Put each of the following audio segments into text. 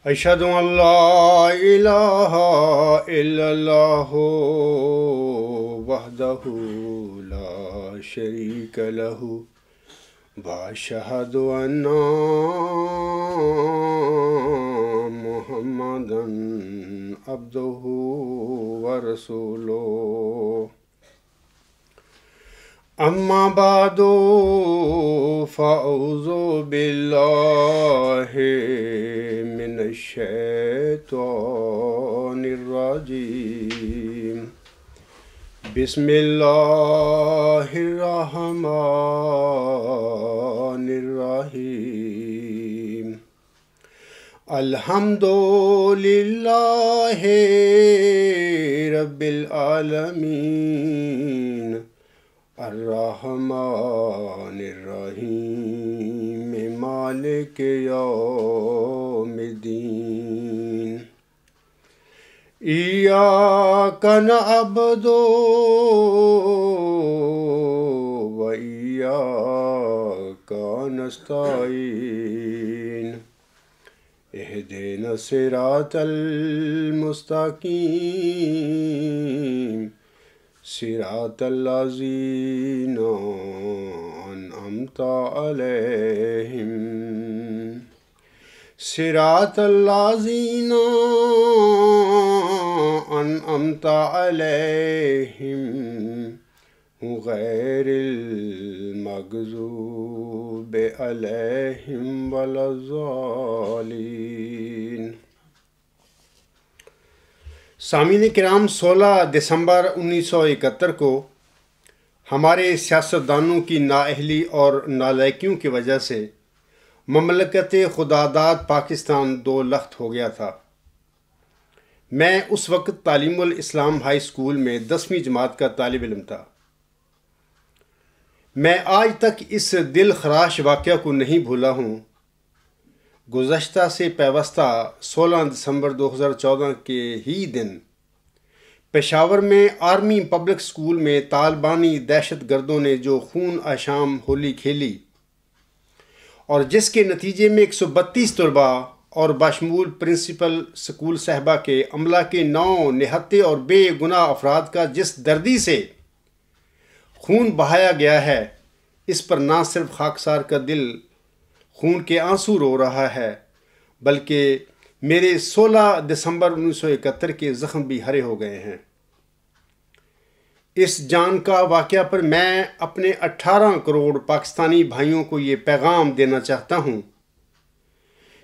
أشهد أن لا إله إلا الله وحده لا شريك له وأشهد أن محمدا عبده ورسوله أما بعد فأعوذ بالله من الشيطان الرجيم بسم الله الرحمن الرحيم الحمد لله رب العالمين الرحمن الرحيم مالك يوم الدين إياك نعبد وإياك نستعين اهدنا الصراط المستقيم صراط الذين أنعمت عليهم صراط الذين أنعمت عليهم غير المغضوب عليهم ولا الضالين۔ سامعین کرام، 16 دسمبر 1971 کو ہمارے سیاستدانوں کی نااہلی اور نالائکیوں کی وجہ سے مملکت خداداد پاکستان دو لخت ہو گیا تھا۔ میں اس وقت تعلیم الاسلام ہائی اسکول میں 10ویں جماعت کا طالب علم تھا۔ میں آج تک اس دل خراش واقعہ کو نہیں بھولا ہوں۔ گزشتہ سے پیوستہ 16 دسمبر 2014 کے ہی دن پشاور میں آرمی پبلک اسکول میں طالبانی دہشت گردوں نے جو خون آشام ہولی کھیلی اور جس کے نتیجے میں 132 طلباء اور بشمول پرنسپل اسکول صاحبہ کے عملہ کے 9 نہتے اور بے گناہ افراد کا جس دردی سے خون بہایا گیا ہے، اس پر نہ صرف خاکسار کا دل خون کے آنسو رو رہا ہے، بلکہ میرے 16 دسمبر 1971 کے زخم بھی ہرے ہو گئے ہیں۔ اس جان کا واقعہ پر میں اپنے 18 کروڑ پاکستانی بھائیوں کو یہ پیغام دینا چاہتا ہوں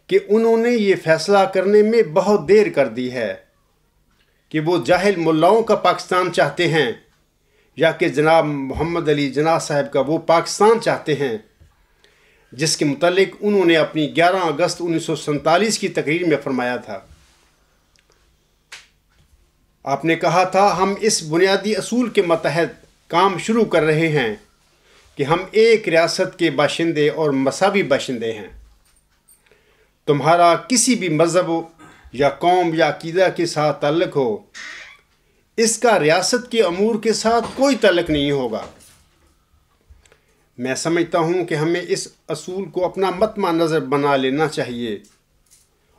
کہ انہوں نے یہ فیصلہ کرنے میں بہت دیر کر دی ہے کہ وہ جاہل ملاؤں کا پاکستان چاہتے ہیں یا کہ جناب محمد علی جناح صاحب کا وہ پاکستان چاہتے ہیں جس کے متعلق انہوں نے اپنی 11 اگست 1947 کی تقریر میں فرمایا تھا۔ آپ نے کہا تھا، ہم اس بنیادی اصول کے متحد کام شروع کر رہے ہیں کہ ہم ایک ریاست کے باشندے اور مساوی باشندے ہیں۔ تمہارا کسی بھی مذہب یا قوم یا عقیدہ کے ساتھ تعلق ہو، اس کا ریاست کے امور کے ساتھ کوئی تعلق نہیں ہوگا۔ میں سمجھتا ہوں کہ ہمیں اس اصول کو اپنا مطمع نظر بنا لینا چاہیے،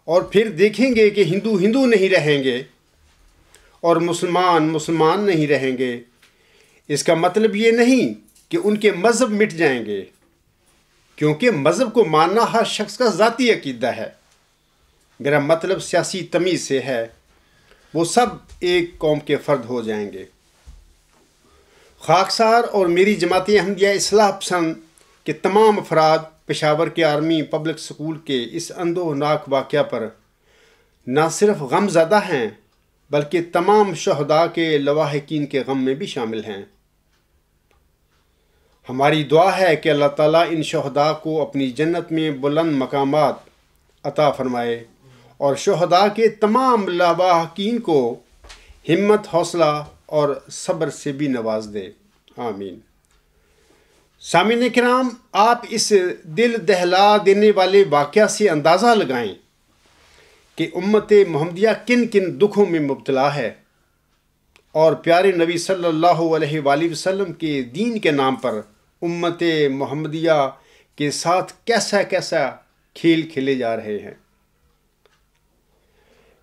اور پھر دیکھیں گے کہ ہندو ہندو نہیں رہیں گے اور مسلمان مسلمان نہیں رہیں گے۔ اس کا مطلب یہ نہیں کہ ان کے مذہب مٹ جائیں گے، کیونکہ مذہب کو ماننا ہر شخص کا ذاتی عقیدہ ہے۔ میرا مطلب سیاسی تمیز سے ہے، وہ سب ایک قوم کے فرد ہو جائیں گے۔ خاکسار اور میری جماعت احمدیہ اصلاح پسند کے تمام افراد پشاور کے آرمی پبلک اسکول کے اس اندوہناک واقعہ پر نہ صرف غم زدہ ہیں بلکہ تمام شہداء کے لواحقین کے غم میں بھی شامل ہیں۔ ہماری دعا ہے کہ اللہ تعالیٰ ان شہداء کو اپنی جنت میں بلند مقامات عطا فرمائے اور شہداء کے تمام لواحقین کو ہمت، حوصلہ اور صبر سے بھی نواز دے، آمین۔ سامعین کرام، آپ اس دل دہلا دینے والے واقعہ سے اندازہ لگائیں کہ امت محمدیہ کن کن دکھوں میں مبتلا ہے، اور پیارے نبی صلی اللہ علیہ وآلہ وسلم کے دین کے نام پر امت محمدیہ کے ساتھ کیسا کیسا کھیل کھیلے جا رہے ہیں۔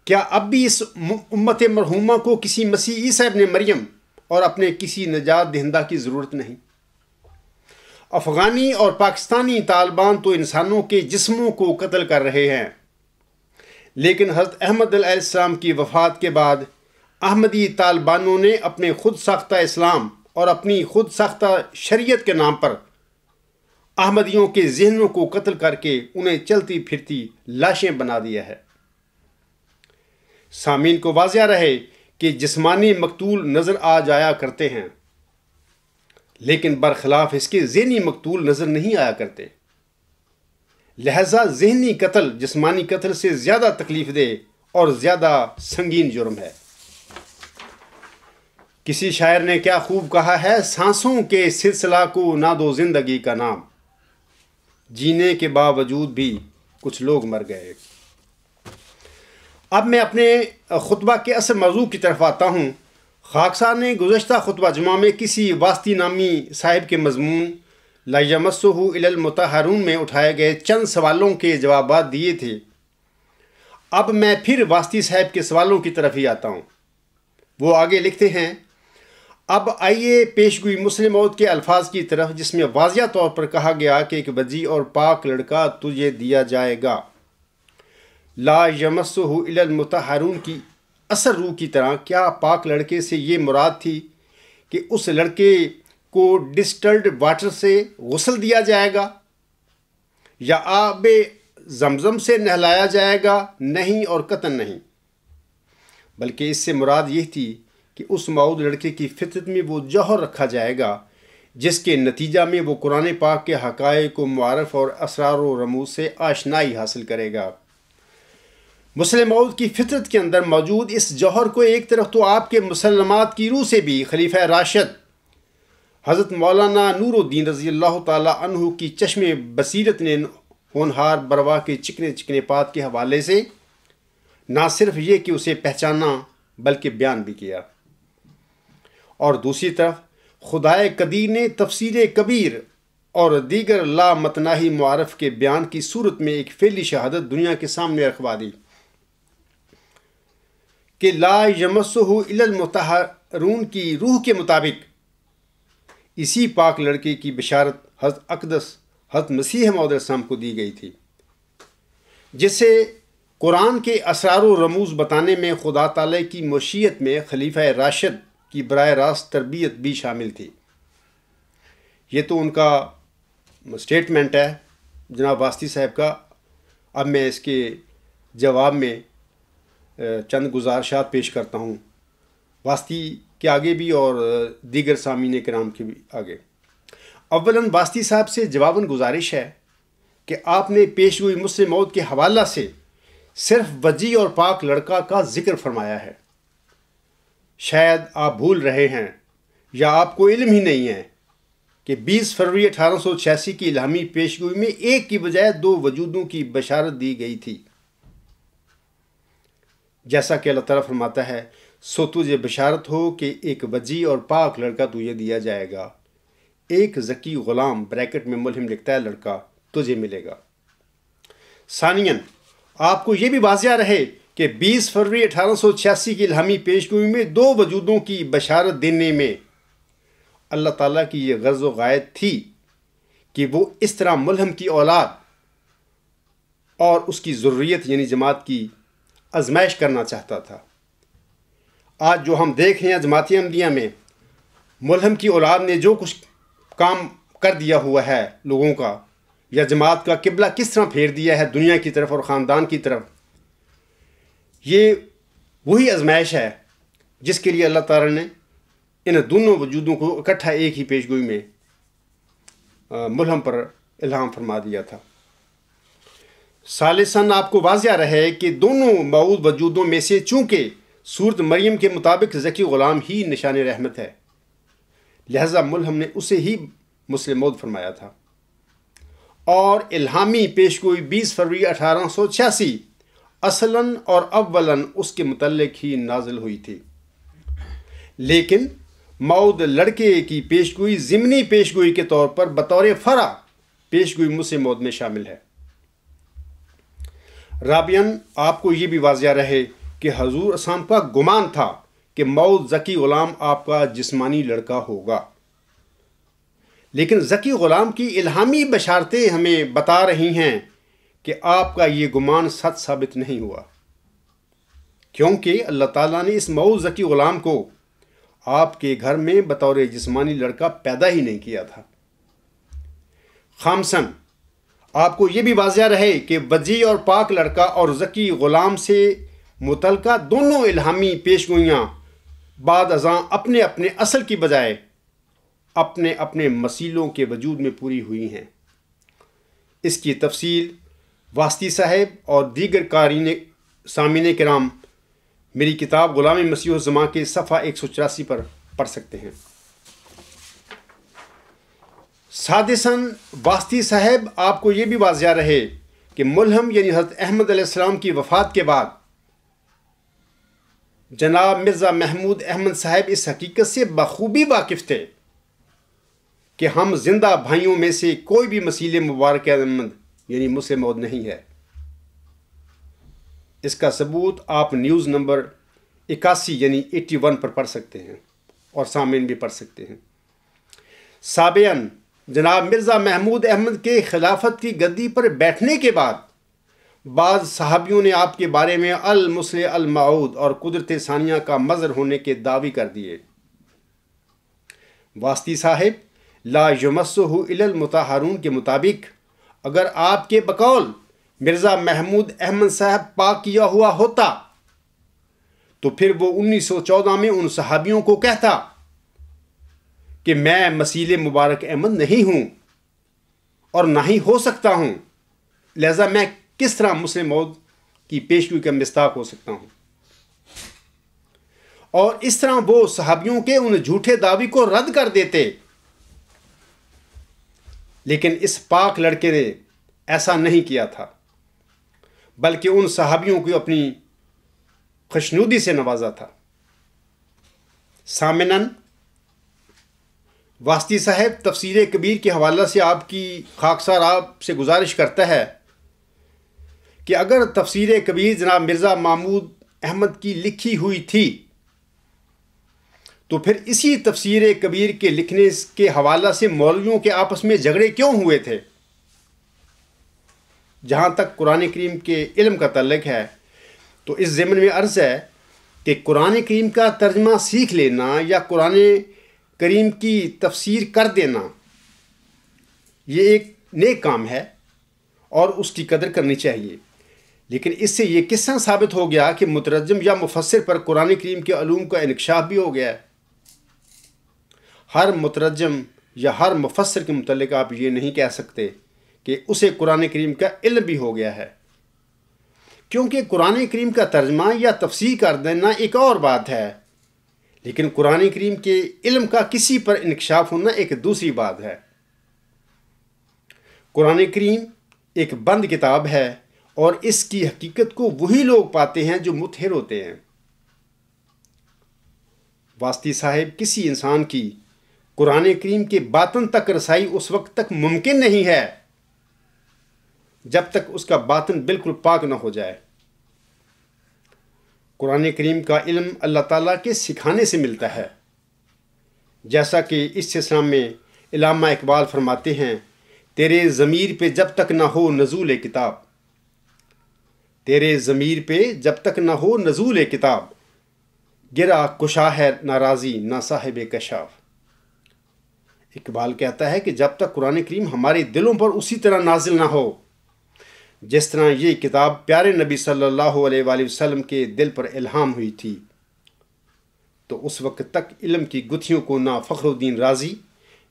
کیا اب بھی اس امت مرحومہ کو کسی مسیح عیسیٰ ابن مریم اور اپنے کسی نجات دہندہ کی ضرورت نہیں؟ افغانی اور پاکستانی طالبان تو انسانوں کے جسموں کو قتل کر رہے ہیں، لیکن حضرت احمد علیہ السلام کی وفات کے بعد احمدی طالبانوں نے اپنے خود ساختہ اسلام اور اپنی خود ساختہ شریعت کے نام پر احمدیوں کے ذہنوں کو قتل کر کے انہیں چلتی پھرتی لاشیں بنا دیا ہے۔ سامعین کو واضح رہے کہ جسمانی مقتول نظر آ جایا کرتے ہیں، لیکن برخلاف اس کے ذہنی مقتول نظر نہیں آیا کرتے۔ لہذا ذہنی قتل جسمانی قتل سے زیادہ تکلیف دہ اور زیادہ سنگین جرم ہے۔ کسی شاعر نے کیا خوب کہا ہے، سانسوں کے سلسلہ کو نہ دو زندگی کا نام، جینے کے باوجود بھی کچھ لوگ مر گئے۔ اب میں اپنے خطبہ کے اصل موضوع کی طرف آتا ہوں۔ خاکسار نے گزشتہ خطبہ جمعہ میں کسی واسطی نامی صاحب کے مضمون لا یمسہ الا المطہرون میں اٹھائے گئے چند سوالوں کے جوابات دیے تھے۔ اب میں پھر واسطی صاحب کے سوالوں کی طرف ہی آتا ہوں۔ وہ آگے لکھتے ہیں، اب آئیے پیشگوئی مسلم موعود کے الفاظ کی طرف، جس میں واضح طور پر کہا گیا کہ ایک وجی اور پاک لڑکا تجھے دیا جائے گا۔ لا یمسہ الا المطہرون کی اثر روح کی طرح کیا پاک لڑکے سے یہ مراد تھی کہ اس لڑکے کو ڈسٹلڈ واٹر سے غسل دیا جائے گا یا آب زمزم سے نہلایا جائے گا؟ نہیں اور قطعاً نہیں، بلکہ اس سے مراد یہ تھی کہ اس موعود لڑکے کی فطرت میں وہ جوہر رکھا جائے گا جس کے نتیجہ میں وہ قرآن پاک کے حقائق و معارف اور اسرار و رموز سے آشنائی حاصل کرے گا۔ مسلم موعود کی فطرت کے اندر موجود اس جوہر کو ایک طرف تو آپ کے مسلمات کی روح سے بھی خلیفہ راشد حضرت مولانا نور الدین رضی اللہ تعالی عنہ کی چشم بصیرت نے ہونہار بروا کے چکنے چکنے پات کے حوالے سے نہ صرف یہ کہ اسے پہچانا بلکہ بیان بھی کیا، اور دوسری طرف خدائے قدیر نے تفسیر کبیر اور دیگر لامتناہی معارف کے بیان کی صورت میں ایک فعلی شہادت دنیا کے سامنے رکھوا دی کہ لا یمسہ الا المطہرون کی روح کے مطابق اسی پاک لڑکے کی بشارت حضرت اقدس حضرت مسیح موعود علیہ السلام کو دی گئی تھی، جس سے قرآن کے اسرار و رموز بتانے میں خدا تعالی کی مشیت میں خلیفہ راشد کی براہ راست تربیت بھی شامل تھی۔ یہ تو ان کا سٹیٹمنٹ ہے جناب واسطی صاحب کا۔ اب میں اس کے جواب میں چند گزارشات پیش کرتا ہوں، واسطی کے آگے بھی اور دیگر سامعین کرام کے بھی آگے۔ اولاً واسطی صاحب سے جواباً گزارش ہے کہ آپ نے پیشگوئی مسلم موعود کے حوالہ سے صرف وجی اور پاک لڑکا کا ذکر فرمایا ہے۔ شاید آپ بھول رہے ہیں یا آپ کو علم ہی نہیں ہے کہ 20 فروری 1886 کی الہامی پیشگوئی میں ایک کی بجائے 2 وجودوں کی بشارت دی گئی تھی، جیسا کہ اللہ تعالیٰ فرماتا ہے، سو تجھے بشارت ہو کہ ایک وجی اور پاک لڑکا تجھے دیا جائے گا، ایک ذکی غلام بریکٹ میں ملہم لکھتا ہے لڑکا تجھے ملے گا۔ ثانیاً آپ کو یہ بھی واضح رہے کہ 20 فروری 1886 کی الہامی پیشگوئی میں 2 وجودوں کی بشارت دینے میں اللہ تعالیٰ کی یہ غرض و غایت تھی کہ وہ اس طرح ملہم کی اولاد اور اس کی ذریت یعنی جماعت کی آزمائش کرنا چاہتا تھا۔ آج جو ہم دیکھ رہے ہیں جماعت احمدیہ میں، ملہم کی اولاد نے جو کچھ کام کر دیا ہوا ہے لوگوں کا، یا جماعت کا قبلہ کس طرح پھیر دیا ہے دنیا کی طرف اور خاندان کی طرف، یہ وہی آزمائش ہے جس کے لیے اللہ تعالیٰ نے ان دونوں وجودوں کو اکٹھا ایک ہی پیشگوئی میں ملہم پر الہام فرما دیا تھا۔ ثالثاً آپ کو واضح رہے کہ دونوں موعود وجودوں میں سے چونکہ صورت مریم کے مطابق ذکی غلام ہی نشان رحمت ہے، لہذا ملہم نے اسے ہی مسلم موعود فرمایا تھا، اور الہامی پیشگوئی 20 فروری 1886 اصلاً اور اولاً اس کے متعلق ہی نازل ہوئی تھی، لیکن موعود لڑکے کی پیشگوئی ضمنی پیشگوئی کے طور پر بطور فرع پیشگوئی مسلم موعود میں شامل ہے۔ رابعاً آپ کو یہ بھی واضح رہے کہ کہ حضور اسلام کا گمان تھا کہ مؤد ذکی غلام آپ کا جسمانی لڑکا ہوگا، لیکن ذکی غلام کی الہامی بشارتیں ہمیں بتا رہی ہیں کہ آپ کا یہ گمان سچ ثابت نہیں ہوا، کیونکہ اللہ تعالیٰ نے اس مؤد ذکی غلام کو آپ کے گھر میں بطور جسمانی لڑکا پیدا ہی نہیں کیا تھا۔ خامسن، آپ کو یہ بھی واضح رہے کہ وجی اور پاک لڑکا اور ذکی غلام سے متعلقہ دونوں الہامی پیشگوئیاں بعد ازاں اپنے اپنے اصل کی بجائے اپنے اپنے مسیلوں کے وجود میں پوری ہوئی ہیں۔ اس کی تفصیل واسطی صاحب اور دیگر قارئین سامعین کرام میری کتاب غلام مسیح الزماں کے صفحہ 184 پر پڑھ سکتے ہیں۔ سادساً، واسطی صاحب آپ کو یہ بھی واضح رہے کہ ملہم یعنی حضرت احمد علیہ السلام کی وفات کے بعد جناب مرزا محمود احمد صاحب اس حقیقت سے بخوبی واقف تھے کہ ہم زندہ بھائیوں میں سے کوئی بھی مسیح مبارک احمد یعنی مسلم موعود نہیں ہے۔ اس کا ثبوت آپ نیوز نمبر 81 یعنی 81 پر پڑھ سکتے ہیں اور سامعین بھی پڑھ سکتے ہیں۔ سابعاً، جناب مرزا محمود احمد کے خلافت کی گدی پر بیٹھنے کے بعد بعض صحابیوں نے آپ کے بارے میں المصلح الموعود اور قدرت ثانیہ کا مظہر ہونے کے دعوی کر دیے۔ واسطی صاحب لا یمسہ الا المطہرون کے مطابق اگر آپ کے بقول مرزا محمود احمد صاحب پاک کیا ہوا ہوتا تو پھر وہ 1914 میں ان صحابیوں کو کہتا کہ میں مسیح مبارک احمد نہیں ہوں اور نہ ہی ہو سکتا ہوں، لہذا میں کس طرح مسلم موعود کی پیشگوئی کا مصداق ہو سکتا ہوں؟ اور اس طرح وہ صحابیوں کے ان جھوٹے دعوی کو رد کر دیتے، لیکن اس پاک لڑکے نے ایسا نہیں کیا تھا، بلکہ ان صحابیوں کو اپنی خوشنودی سے نوازا تھا۔ سامنن، واسطی صاحب تفسیر کبیر کے حوالہ سے آپ کی خاکسار آپ سے گزارش کرتا ہے کہ اگر تفسیر کبیر جناب مرزا محمود احمد کی لکھی ہوئی تھی تو پھر اسی تفسیر کبیر کے لکھنے کے حوالہ سے مولویوں کے آپس میں جھگڑے کیوں ہوئے تھے؟ جہاں تک قرآن کریم کے علم کا تعلق ہے تو اس ضمن میں عرض ہے کہ قرآن کریم کا ترجمہ سیکھ لینا یا قرآن کریم کی تفسیر کر دینا یہ ایک نیک کام ہے اور اس کی قدر کرنی چاہیے، لیکن اس سے یہ کس طرح ثابت ہو گیا کہ مترجم یا مفسر پر قرآن کریم کے علوم کا انکشاف بھی ہو گیا ہے؟ ہر مترجم یا ہر مفسر کے متعلق آپ یہ نہیں کہہ سکتے کہ اسے قرآن کریم کا علم بھی ہو گیا ہے، کیونکہ قرآن کریم کا ترجمہ یا تفسیر کر دینا ایک اور بات ہے، لیکن قرآن کریم کے علم کا کسی پر انکشاف ہونا ایک دوسری بات ہے۔ قرآن کریم ایک بند کتاب ہے اور اس کی حقیقت کو وہی لوگ پاتے ہیں جو مطہر ہوتے ہیں۔ واسطی صاحب، کسی انسان کی قرآن کریم کے باطن تک رسائی اس وقت تک ممکن نہیں ہے جب تک اس کا باطن بالکل پاک نہ ہو جائے۔ قرآن کریم کا علم اللہ تعالیٰ کے سکھانے سے ملتا ہے، جیسا کہ اس سلسلہ میں علامہ اقبال فرماتے ہیں، تیرے ضمیر پہ جب تک نہ ہو نزول کتاب، تیرے ضمیر پہ جب تک نہ ہو نزول کتاب، گرا کشا ہے ناراضی نہ صاحب کشاف۔ اقبال کہتا ہے کہ جب تک قرآن کریم ہمارے دلوں پر اسی طرح نازل نہ ہو جس طرح یہ کتاب پیارے نبی صلی اللہ علیہ وآلہ وسلم کے دل پر الہام ہوئی تھی، تو اس وقت تک علم کی گتھیوں کو نہ فخر الدین رازی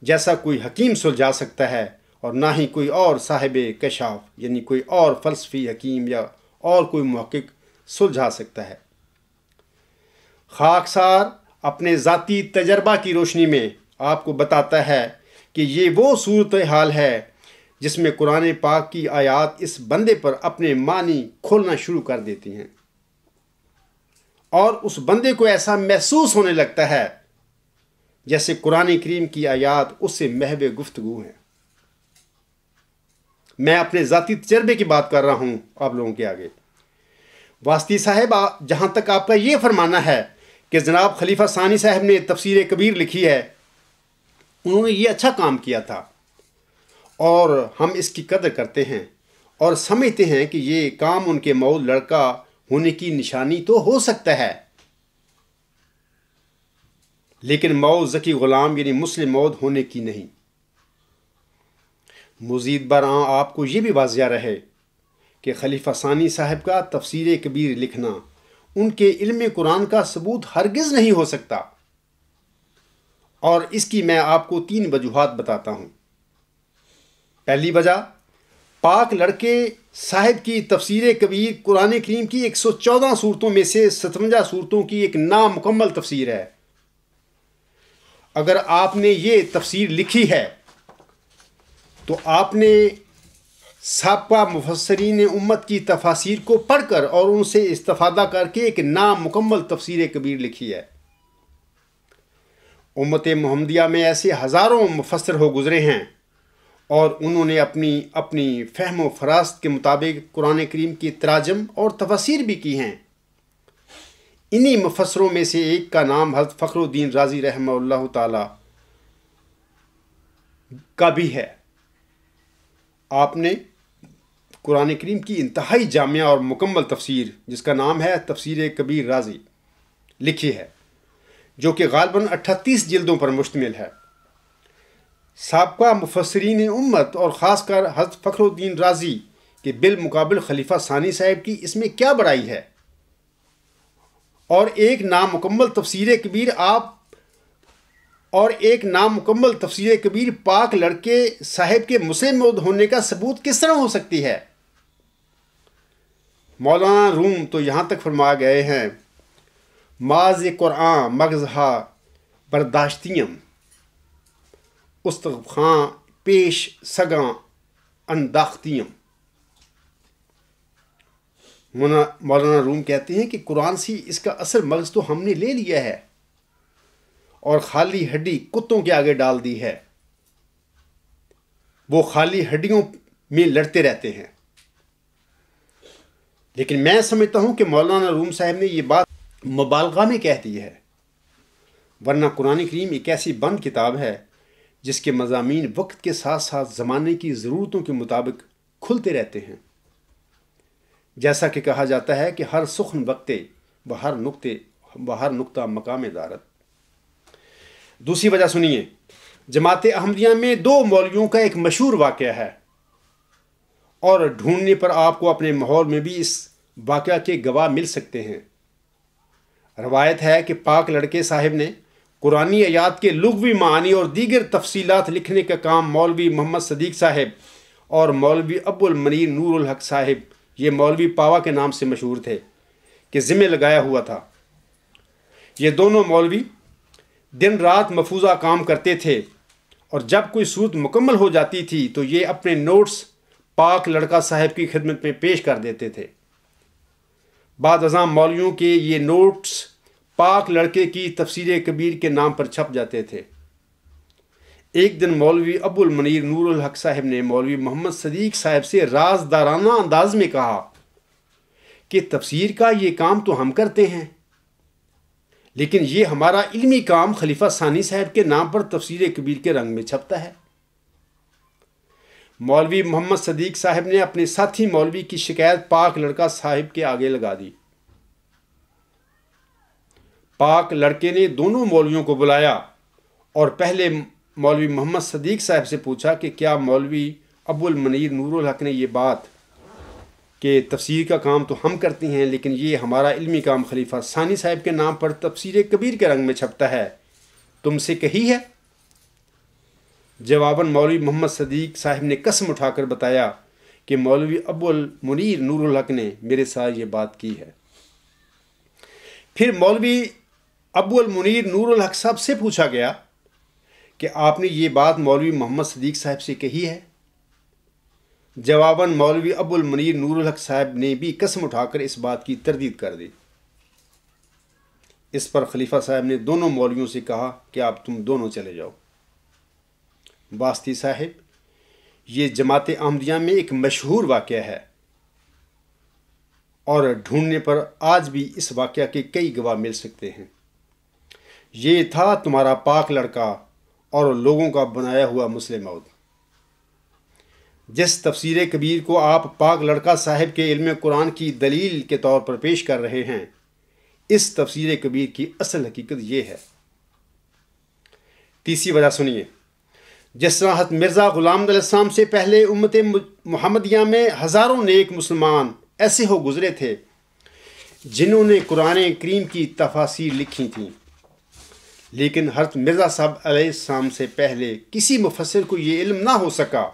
جیسا کوئی حکیم سلجھا سکتا ہے اور نہ ہی کوئی اور صاحب کشاف یعنی کوئی اور فلسفی حکیم یا اور کوئی محقق سلجھا سکتا ہے۔ خاکسار اپنے ذاتی تجربہ کی روشنی میں آپ کو بتاتا ہے کہ یہ وہ صورتحال ہے جس میں قرآن پاک کی آیات اس بندے پر اپنے معنی کھولنا شروع کر دیتی ہیں اور اس بندے کو ایسا محسوس ہونے لگتا ہے جیسے قرآن کریم کی آیات اس سے محو گفتگو ہیں۔ میں اپنے ذاتی تجربے کی بات کر رہا ہوں آپ لوگوں کے آگے۔ واسطی صاحب، جہاں تک آپ کا یہ فرمانا ہے کہ جناب خلیفہ ثانی صاحب نے تفسیر کبیر لکھی ہے، انہوں نے یہ اچھا کام کیا تھا اور ہم اس کی قدر کرتے ہیں اور سمجھتے ہیں کہ یہ کام ان کے مود لڑکا ہونے کی نشانی تو ہو سکتا ہے، لیکن مود ذکی غلام یعنی مسلم مود ہونے کی نہیں۔ مزید برآں آپ کو یہ بھی واضح رہے کہ خلیفہ ثانی صاحب کا تفسیر کبیر لکھنا ان کے علم قرآن کا ثبوت ہرگز نہیں ہو سکتا، اور اس کی میں آپ کو 3 وجوہات بتاتا ہوں۔ پہلی وجہ، پاک لڑکے صاحب کی تفسیر کبیر قرآن کریم کی 114 صورتوں میں سے 57 صورتوں کی ایک نامکمل تفسیر ہے۔ اگر آپ نے یہ تفسیر لکھی ہے تو آپ نے سابقہ مفسرین امت کی تفاسیر کو پڑھ کر اور ان سے استفادہ کر کے ایک نامکمل تفسیر کبیر لکھی ہے۔ امت محمدیہ میں ایسے ہزاروں مفسر ہو گزرے ہیں اور انہوں نے اپنی فہم و فراست کے مطابق قرآن کریم کی تراجم اور تفاسیر بھی کی ہیں۔ انہی مفسروں میں سے ایک کا نام حضرت فخر الدین رازی رحمہ اللہ تعالی کا بھی ہے۔ آپ نے قرآن کریم کی انتہائی جامع اور مکمل تفسیر، جس کا نام ہے تفسیر کبیر رازی، لکھی ہے، جو کہ غالباً 38 جلدوں پر مشتمل ہے۔ سابقہ مفسرین امت اور خاص کر حضرت فخر الدین رازی کے بالمقابل خلیفہ ثانی صاحب کی اس میں کیا بڑائی ہے؟ اور ایک نامکمل تفسیر کبیر پاک لڑکے صاحب کے مسلم مود ہونے کا ثبوت کس طرح ہو سکتی ہے؟ مولانا روم تو یہاں تک فرما گئے ہیں، ماز قرآن مغزہا برداشتیم استغ خاں پیش سگاں انداختیم۔ مولانا روم کہتے ہیں کہ قرآن سے اس کا اصل مغز تو ہم نے لے لیا ہے اور خالی ہڈی کتوں کے آگے ڈال دی ہے، وہ خالی ہڈیوں میں لڑتے رہتے ہیں۔ لیکن میں سمجھتا ہوں کہ مولانا روم صاحب نے یہ بات مبالغہ میں کہہ دی ہے، ورنہ قرآن کریم ایک ایسی بند کتاب ہے جس کے مضامین وقت کے ساتھ ساتھ زمانے کی ضرورتوں کے مطابق کھلتے رہتے ہیں۔ جیسا کہ کہا جاتا ہے کہ ہر سخن وقتے ہر نقطہ مقام دارت۔ دوسری وجہ سنیے، جماعت احمدیہ میں 2 مولویوں کا ایک مشہور واقعہ ہے، اور ڈھونڈنے پر آپ کو اپنے ماحول میں بھی اس واقعہ کے گواہ مل سکتے ہیں۔ روایت ہے کہ پاک لڑکے صاحب نے قرآنی آیات کے لغوی معنی اور دیگر تفصیلات لکھنے کا کام مولوی محمد صدیق صاحب اور مولوی ابو المنیر نور الحق صاحب، یہ مولوی پاوا کے نام سے مشہور تھے، کے ذمہ لگایا ہوا تھا۔ یہ دونوں مولوی دن رات مفروضہ کام کرتے تھے، اور جب کوئی صورت مکمل ہو جاتی تھی تو یہ اپنے نوٹس پاک لڑکا صاحب کی خدمت میں پیش کر دیتے تھے۔ بعد ازاں مولویوں کے یہ نوٹس پاک لڑکے کی تفسیر کبیر کے نام پر چھپ جاتے تھے۔ ایک دن مولوی ابو المنیر نور الحق صاحب نے مولوی محمد صدیق صاحب سے رازدارانہ انداز میں کہا کہ تفسیر کا یہ کام تو ہم کرتے ہیں، لیکن یہ ہمارا علمی کام خلیفہ ثانی صاحب کے نام پر تفسیر کبیر کے رنگ میں چھپتا ہے۔ مولوی محمد صدیق صاحب نے اپنے ساتھی مولوی کی شکایت پاک لڑکا صاحب کے آگے لگا دی۔ پاک لڑکے نے دونوں مولویوں کو بلایا اور پہلے مولوی محمد صدیق صاحب سے پوچھا کہ کیا مولوی ابو المنیر نور الحق نے یہ بات کہ تفسیر کا کام تو ہم کرتے ہیں لیکن یہ ہمارا علمی کام خلیفہ ثانی صاحب کے نام پر تفسیر کبیر کے رنگ میں چھپتا ہے، تم سے کہی ہے؟ جواباً مولوی محمد صدیق صاحب نے قسم اٹھا کر بتایا کہ مولوی ابو المنیر نور الحق نے میرے ساتھ یہ بات کی ہے۔ پھر مولوی ابو المنیر نور الحق صاحب سے پوچھا گیا کہ آپ نے یہ بات مولوی محمد صدیق صاحب سے کہی ہے؟ جواباً مولوی ابو المنیر نور الحق صاحب نے بھی قسم اٹھا کر اس بات کی تردید کر دی۔ اس پر خلیفہ صاحب نے دونوں مولویوں سے کہا کہ آپ تم دونوں چلے جاؤ۔ واسطی صاحب، یہ جماعت احمدیہ میں ایک مشہور واقعہ ہے، اور ڈھونڈنے پر آج بھی اس واقعہ کے کئی گواہ مل سکتے ہیں۔ یہ تھا تمہارا پاک لڑکا اور لوگوں کا بنایا ہوا مسلم موعود۔ جس تفسیر کبیر کو آپ پاک لڑکا صاحب کے علم قرآن کی دلیل کے طور پر پیش کر رہے ہیں، اس تفسیر کبیر کی اصل حقیقت یہ ہے۔ تیسری وجہ سنیے۔ جس طرح حضرت مرزا غلام علیہ السلام سے پہلے امت محمدیہ میں ہزاروں نیک مسلمان ایسے ہو گزرے تھے جنہوں نے قرآن کریم کی تفاسیر لکھی تھیں، لیکن حضرت مرزا صاحب علیہ السلام سے پہلے کسی مفسر کو یہ علم نہ ہو سکا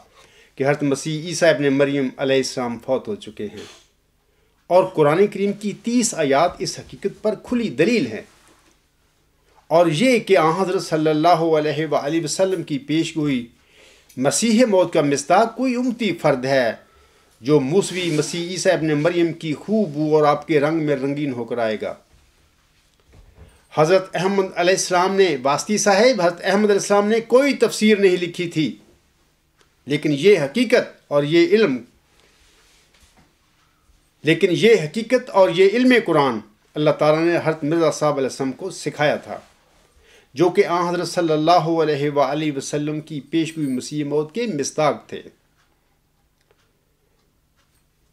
کہ حضرت مسیح عیسیٰ ابن مریم علیہ السلام فوت ہو چکے ہیں، اور قرآن کریم کی 30 آیات اس حقیقت پر کھلی دلیل ہیں۔ اور یہ کہ آن حضرت صلی اللہ علیہ وآلہ وسلم کی پیش گوئی مسیح موت کا مصداق کوئی امتی فرد ہے جو موسوی مسیح عیسیٰ ابن مریم کی خوب بو اور آپ کے رنگ میں رنگین ہو کر آئے گا۔ حضرت احمد علیہ السلام نے واسطی صاحب حضرت احمد علیہ السلام نے کوئی تفسیر نہیں لکھی تھی، لیکن یہ حقیقت اور یہ علم قرآن اللہ تعالیٰ نے حضرت مرزا صاحب علیہ السلام کو سکھایا تھا، جو کہ آن حضرت صلی اللہ علیہ وآلہ وسلم کی پیش ہوئی مسیح موت کے مصداق تھے۔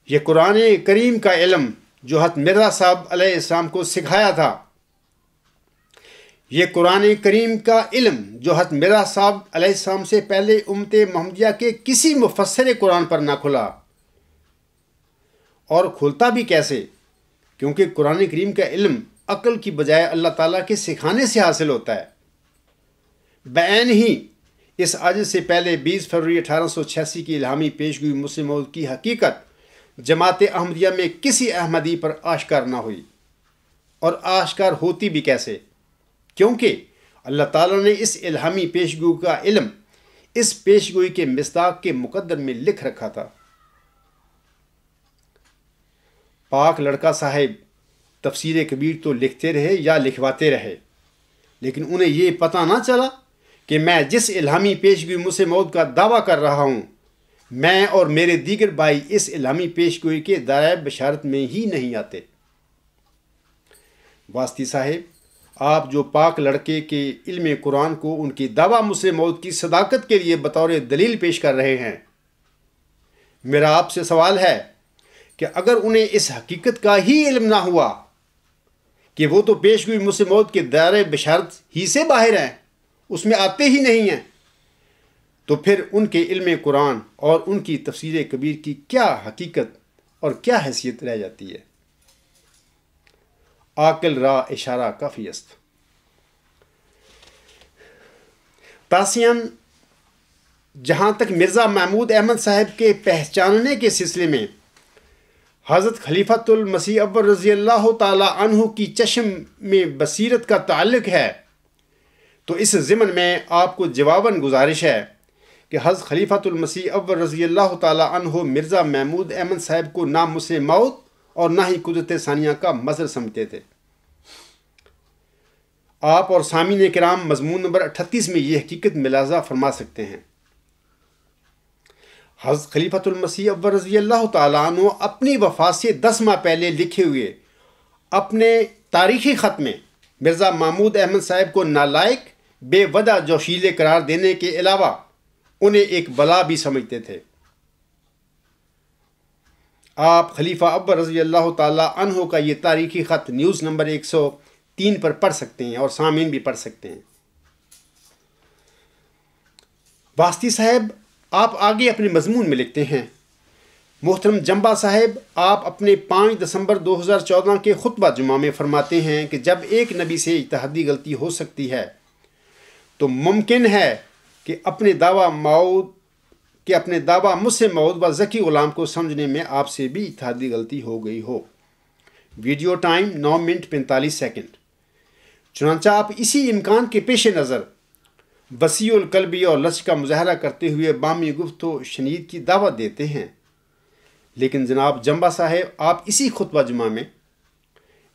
یہ قرآن کریم کا علم جو حضرت مرزا صاحب علیہ السلام کو سکھایا تھا، یہ قرآن کریم کا علم جو حضرت مرزا صاحب علیہ السلام سے پہلے امت محمدیہ کے کسی مفسر قرآن پر نہ کھلا، اور کھلتا بھی کیسے؟ کیونکہ قرآن کریم کا علم عقل کی بجائے اللہ تعالیٰ کے سکھانے سے حاصل ہوتا ہے۔ بعین ہی اس عجز سے پہلے 20 فروری 1886 کی الہامی پیش گوئی مسلم موعود کی حقیقت جماعت احمدیہ میں کسی احمدی پر آشکار نہ ہوئی، اور آشکار ہوتی بھی کیسے؟ کیونکہ اللہ تعالیٰ نے اس الہامی پیش گوئی کا علم اس پیش گوئی کے مصداق کے مقدر میں لکھ رکھا تھا۔ پاک لڑکا صاحب تفسیر کبیر تو لکھتے رہے یا لکھواتے رہے، لیکن انہیں یہ پتہ نہ چلا کہ میں جس الہامی پیش گوئی مسلم موعود کا دعویٰ کر رہا ہوں، میں اور میرے دیگر بھائی اس الہامی پیش گوئی کے دائرۂ بشارت میں ہی نہیں آتے۔ واسطی صاحب، آپ جو پاک لڑکے کے علم قرآن کو ان کی دعویٰ مسلم موعود کی صداقت کے لیے بطور دلیل پیش کر رہے ہیں، میرا آپ سے سوال ہے کہ اگر انہیں اس حقیقت کا ہی علم نہ ہوا کہ وہ تو پیش گوئی مسلم موعود کے دائرۂ بشارت ہی سے باہر ہیں، اس میں آتے ہی نہیں ہیں، تو پھر ان کے علم قرآن اور ان کی تفسیر کبیر کی کیا حقیقت اور کیا حیثیت رہ جاتی ہے؟ عاقل را اشارہ کافی است۔ تاسیاً، جہاں تک مرزا محمود احمد صاحب کے پہچاننے کے سلسلے میں حضرت خلیفۃ المسیح اول رضی اللہ تعالی عنہ کی چشم میں بصیرت کا تعلق ہے، تو اس ضمن میں آپ کو جواباً گزارش ہے کہ حضرت خلیفۃ المسیح اول رضی اللہ تعالی عنہ مرزا محمود احمد صاحب کو نہ مسلم موعود اور نہ ہی قدرت ثانیہ کا مظہر سمجھتے تھے۔ آپ اور سامعین کرام مضمون نمبر 38 میں یہ حقیقت ملاحظہ فرما سکتے ہیں۔ حضرت خلیفۃ المسیح اول رضی اللہ تعالیٰ عنہ اپنی وفات سے 10 ماہ پہلے لکھے ہوئے اپنے تاریخی خط میں مرزا محمود احمد صاحب کو نالائق، بے وجہ جوشیلے قرار دینے کے علاوہ انہیں ایک بلا بھی سمجھتے تھے۔ آپ خلیفہ اول رضی اللہ تعالیٰ عنہ کا یہ تاریخی خط نیوز نمبر 103 پر پڑھ سکتے ہیں اور سامعین بھی پڑھ سکتے ہیں۔ واسطی صاحب، آپ آگے اپنے مضمون میں لکھتے ہیں: محترم جمبا صاحب، آپ اپنے 5 دسمبر 2014 کے خطبہ جمعہ میں فرماتے ہیں کہ جب ایک نبی سے اجتہادی غلطی ہو سکتی ہے تو ممکن ہے کہ اپنے دعویٰ مسلم موعود و ذکی غلام کو سمجھنے میں آپ سے بھی اجتہادی غلطی ہو گئی ہو۔ Video time 9 minute 45 second. چنانچہ آپ اسی امکان کے پیش نظر وسیع القلبی اور لچک کا مظاہرہ کرتے ہوئے بامی گفت و شنید کی دعوت دیتے ہیں، لیکن جناب جمبا صاحب، آپ اسی خطبہ جمعہ میں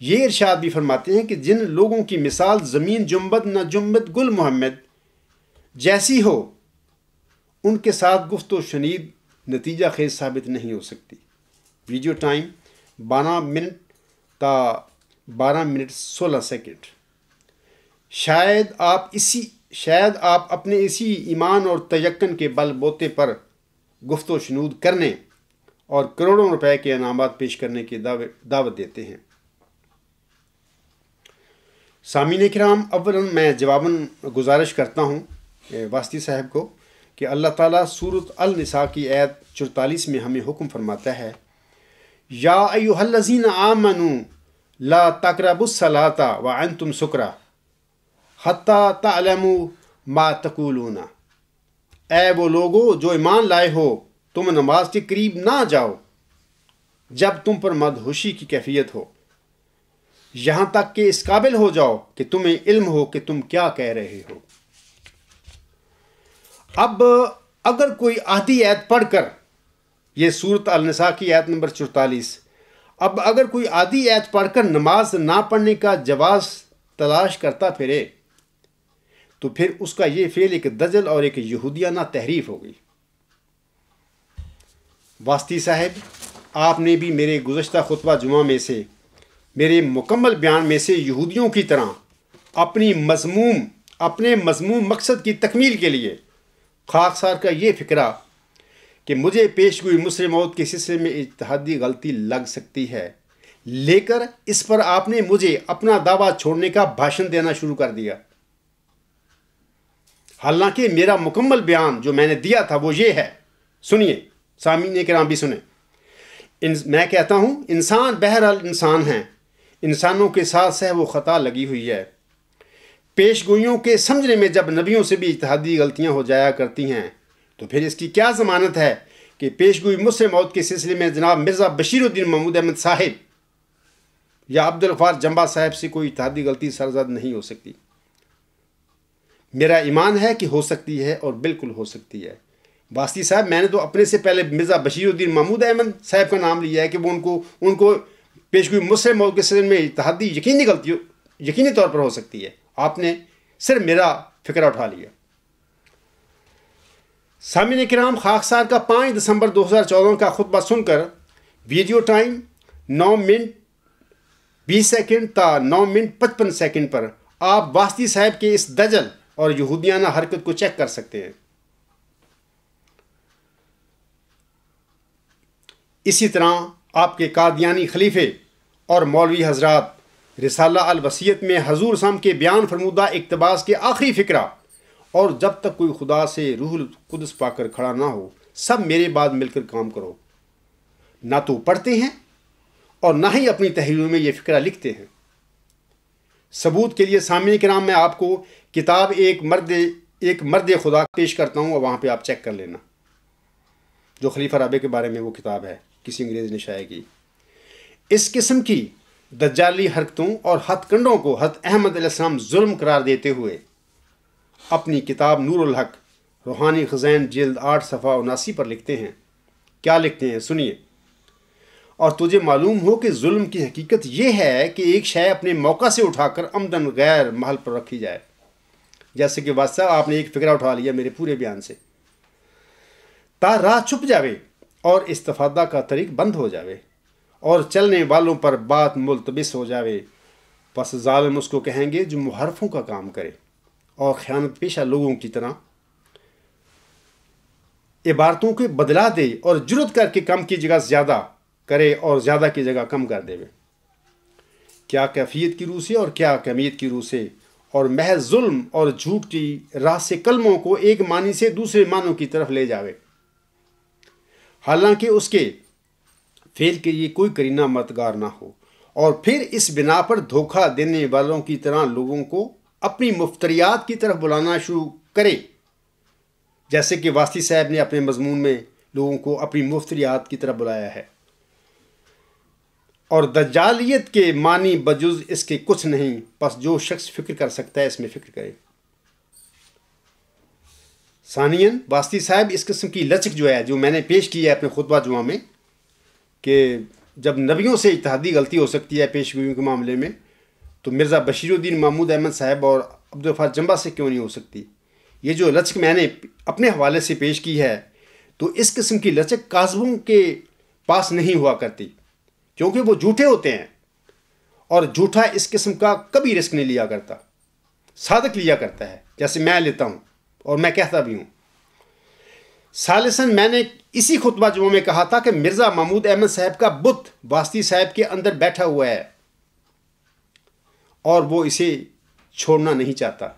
یہ ارشاد بھی فرماتے ہیں کہ جن لوگوں کی مثال زمین جنبد نہ جنبد گل محمد جیسی ہو، ان کے ساتھ گفت و شنید نتیجہ خیز ثابت نہیں ہو سکتی۔ ویڈیو ٹائم 12 منٹ تا 12 منٹ 16 سیکنڈ۔ شاید آپ اپنے اسی ایمان اور تیقن کے بل بوتے پر گفت و شنود کرنے اور کروڑوں روپے کے انعامات پیش کرنے کی دعوت دیتے ہیں۔ سامعین کرام، اولاً میں جواباً گزارش کرتا ہوں واسطی صاحب کو کہ اللہ تعالیٰ سورۃ النساء کی آیت 44 میں ہمیں حکم فرماتا ہے، یا ایھا الذین آمنوا لا تقربوا الصلاۃ وانتم سکریٰ حتی تعلموا ما تقولون۔ اے وہ لوگو جو ایمان لائے ہو، تم نماز کے قریب نہ جاؤ جب تم پر مدہوشی کی کیفیت ہو، یہاں تک کہ اس قابل ہو جاؤ کہ تمہیں علم ہو کہ تم کیا کہہ رہے ہو۔ اب اگر کوئی آدھی آیت پڑھ کر، یہ سورۃ النساء کی آیت نمبر 44، اب اگر کوئی آدھی آیت پڑھ کر نماز نہ پڑھنے کا جواز تلاش کرتا پھرے تو پھر اس کا یہ فعل ایک دجل اور ایک یہودیانہ تحریف ہوگی۔ واسطی صاحب، آپ نے بھی میرے گزشتہ خطبہ جمعہ میں سے، میرے مکمل بیان میں سے یہودیوں کی طرح اپنے مذموم مقصد کی تکمیل کے لیے خاکسار کا یہ فکرہ کہ مجھے پیش گوئی مصر موت کے سلسلے میں اجتہادی غلطی لگ سکتی ہے لے کر اس پر آپ نے مجھے اپنا دعویٰ چھوڑنے کا بھاشن دینا شروع کر دیا، حالانکہ میرا مکمل بیان جو میں نے دیا تھا وہ یہ ہے۔ سنیے سامعین کرام بھی سنیں۔ میں کہتا ہوں انسان بہرحال انسان ہیں، انسانوں کے ساتھ سہو و خطا لگی ہوئی ہے۔ پیش گوئیوں کے سمجھنے میں جب نبیوں سے بھی اجتہادی غلطیاں ہو جایا کرتی ہیں تو پھر اس کی کیا ضمانت ہے کہ پیش گوئی مصر موت کے سلسلے میں جناب مرزا بشیر الدین محمود احمد صاحب یا عبدالغفار جمبا صاحب سے کوئی اجتہادی غلطی سرزد نہیں ہو سکتی؟ میرا ایمان ہے کہ ہو سکتی ہے، اور بالکل ہو سکتی ہے۔ واسطی صاحب، میں نے تو اپنے سے پہلے مرزا بشیر الدین محمود احمد صاحب کا نام لیا ہے کہ وہ ان کو پیش گوئی مصر موت کے سلسلے میں اجتہادی یقینی طور پر ہو سکتی ہے۔ آپ نے صرف میرا فکرہ اٹھا لیا۔ سامعین کرام، خاکسار کا 5 دسمبر 2014 کا خطبہ سن کر ویڈیو ٹائم 9 منٹ 20 سیکنڈ تا 9 منٹ 55 سیکنڈ پر آپ واسطی صاحب کے اس دجل اور یہودیانہ حرکت کو چیک کر سکتے ہیں۔ اسی طرح آپ کے قادیانی خلیفے اور مولوی حضرات رسالہ الوصیت میں حضور صلی اللہ علیہ وسلم کے بیان فرمودہ اقتباس کے آخری فقرہ اور جب تک کوئی خدا سے روح القدس پا کر کھڑا نہ ہو سب میرے بعد مل کر کام کرو، نہ تو پڑھتے ہیں اور نہ ہی اپنی تحریروں میں یہ فقرہ لکھتے ہیں۔ ثبوت کے لیے سامعین کرام میں آپ کو کتاب ایک مرد خدا پیش کرتا ہوں، اور وہاں پہ آپ چیک کر لینا، جو خلیفہ رابع کے بارے میں وہ کتاب ہے، کسی انگریز نے شائع کی۔ اس قسم کی دجالی حرکتوں اور ہتھ کنڈوں کو حضرت احمد علیہ السلام ظلم قرار دیتے ہوئے اپنی کتاب نور الحق روحانی خزائن جلد 8 صفحہ 79 پر لکھتے ہیں۔ کیا لکھتے ہیں؟ سنیے۔ اور تجھے معلوم ہو کہ ظلم کی حقیقت یہ ہے کہ ایک شے اپنے موقع سے اٹھا کر عمدن غیر محل پر رکھی جائے، جیسے کہ واسطہ آپ نے ایک فقرہ اٹھا لیا میرے پورے بیان سے، تا راہ چھپ جاوے اور استفادہ کا طریق بند ہو جاوے اور چلنے والوں پر بات ملتبس ہو جاوے، پس ظالم اس کو کہیں گے جو محرفوں کا کام کرے اور خیانت پیشہ لوگوں کی طرح عبارتوں کے بدلا دے اور جرت کر کے کم کی جگہ زیادہ کرے اور زیادہ کی جگہ کم کر دے۔ کیا کیفیت کی روح سے اور کیا کمیت کی روح سے، اور محض ظلم اور جھوٹ کی راہ سے کلموں کو ایک معنی سے دوسرے معنوں کی طرف لے جاوے، حالانکہ اس کے فعل کے لیے کوئی قرینہ مددگار نہ ہو، اور پھر اس بنا پر دھوکہ دینے والوں کی طرح لوگوں کو اپنی مفتریات کی طرف بلانا شروع کرے، جیسے کہ واسطی صاحب نے اپنے مضمون میں لوگوں کو اپنی مفتریات کی طرف بلایا ہے۔ اور دجالیت کے معنی بجز اس کے کچھ نہیں، پس جو شخص فکر کر سکتا ہے اس میں فکر کرے۔ ثانیاً، واسطی صاحب اس قسم کی لچک جو ہے، جو میں نے پیش کی ہے اپنے خطبہ جمعہ میں، کہ جب نبیوں سے اجتہادی غلطی ہو سکتی ہے پیش گوئیوں کے معاملے میں، تو مرزا بشیر الدین محمود احمد صاحب اور عبدالغفار جمبا سے کیوں نہیں ہو سکتی؟ یہ جو لچک میں نے اپنے حوالے سے پیش کی ہے، تو اس قسم کی لچک کاذبوں کے پاس نہیں ہوا کرتی، کیونکہ وہ جھوٹے ہوتے ہیں، اور جھوٹا اس قسم کا کبھی رسک نہیں لیا کرتا، صادق لیا کرتا ہے، جیسے میں لیتا ہوں اور میں کہتا بھی ہوں۔ ثالثاً میں نے اسی خطبہ جمعہ میں کہا تھا کہ مرزا محمود احمد صاحب کا بت واسطی صاحب کے اندر بیٹھا ہوا ہے اور وہ اسے چھوڑنا نہیں چاہتا۔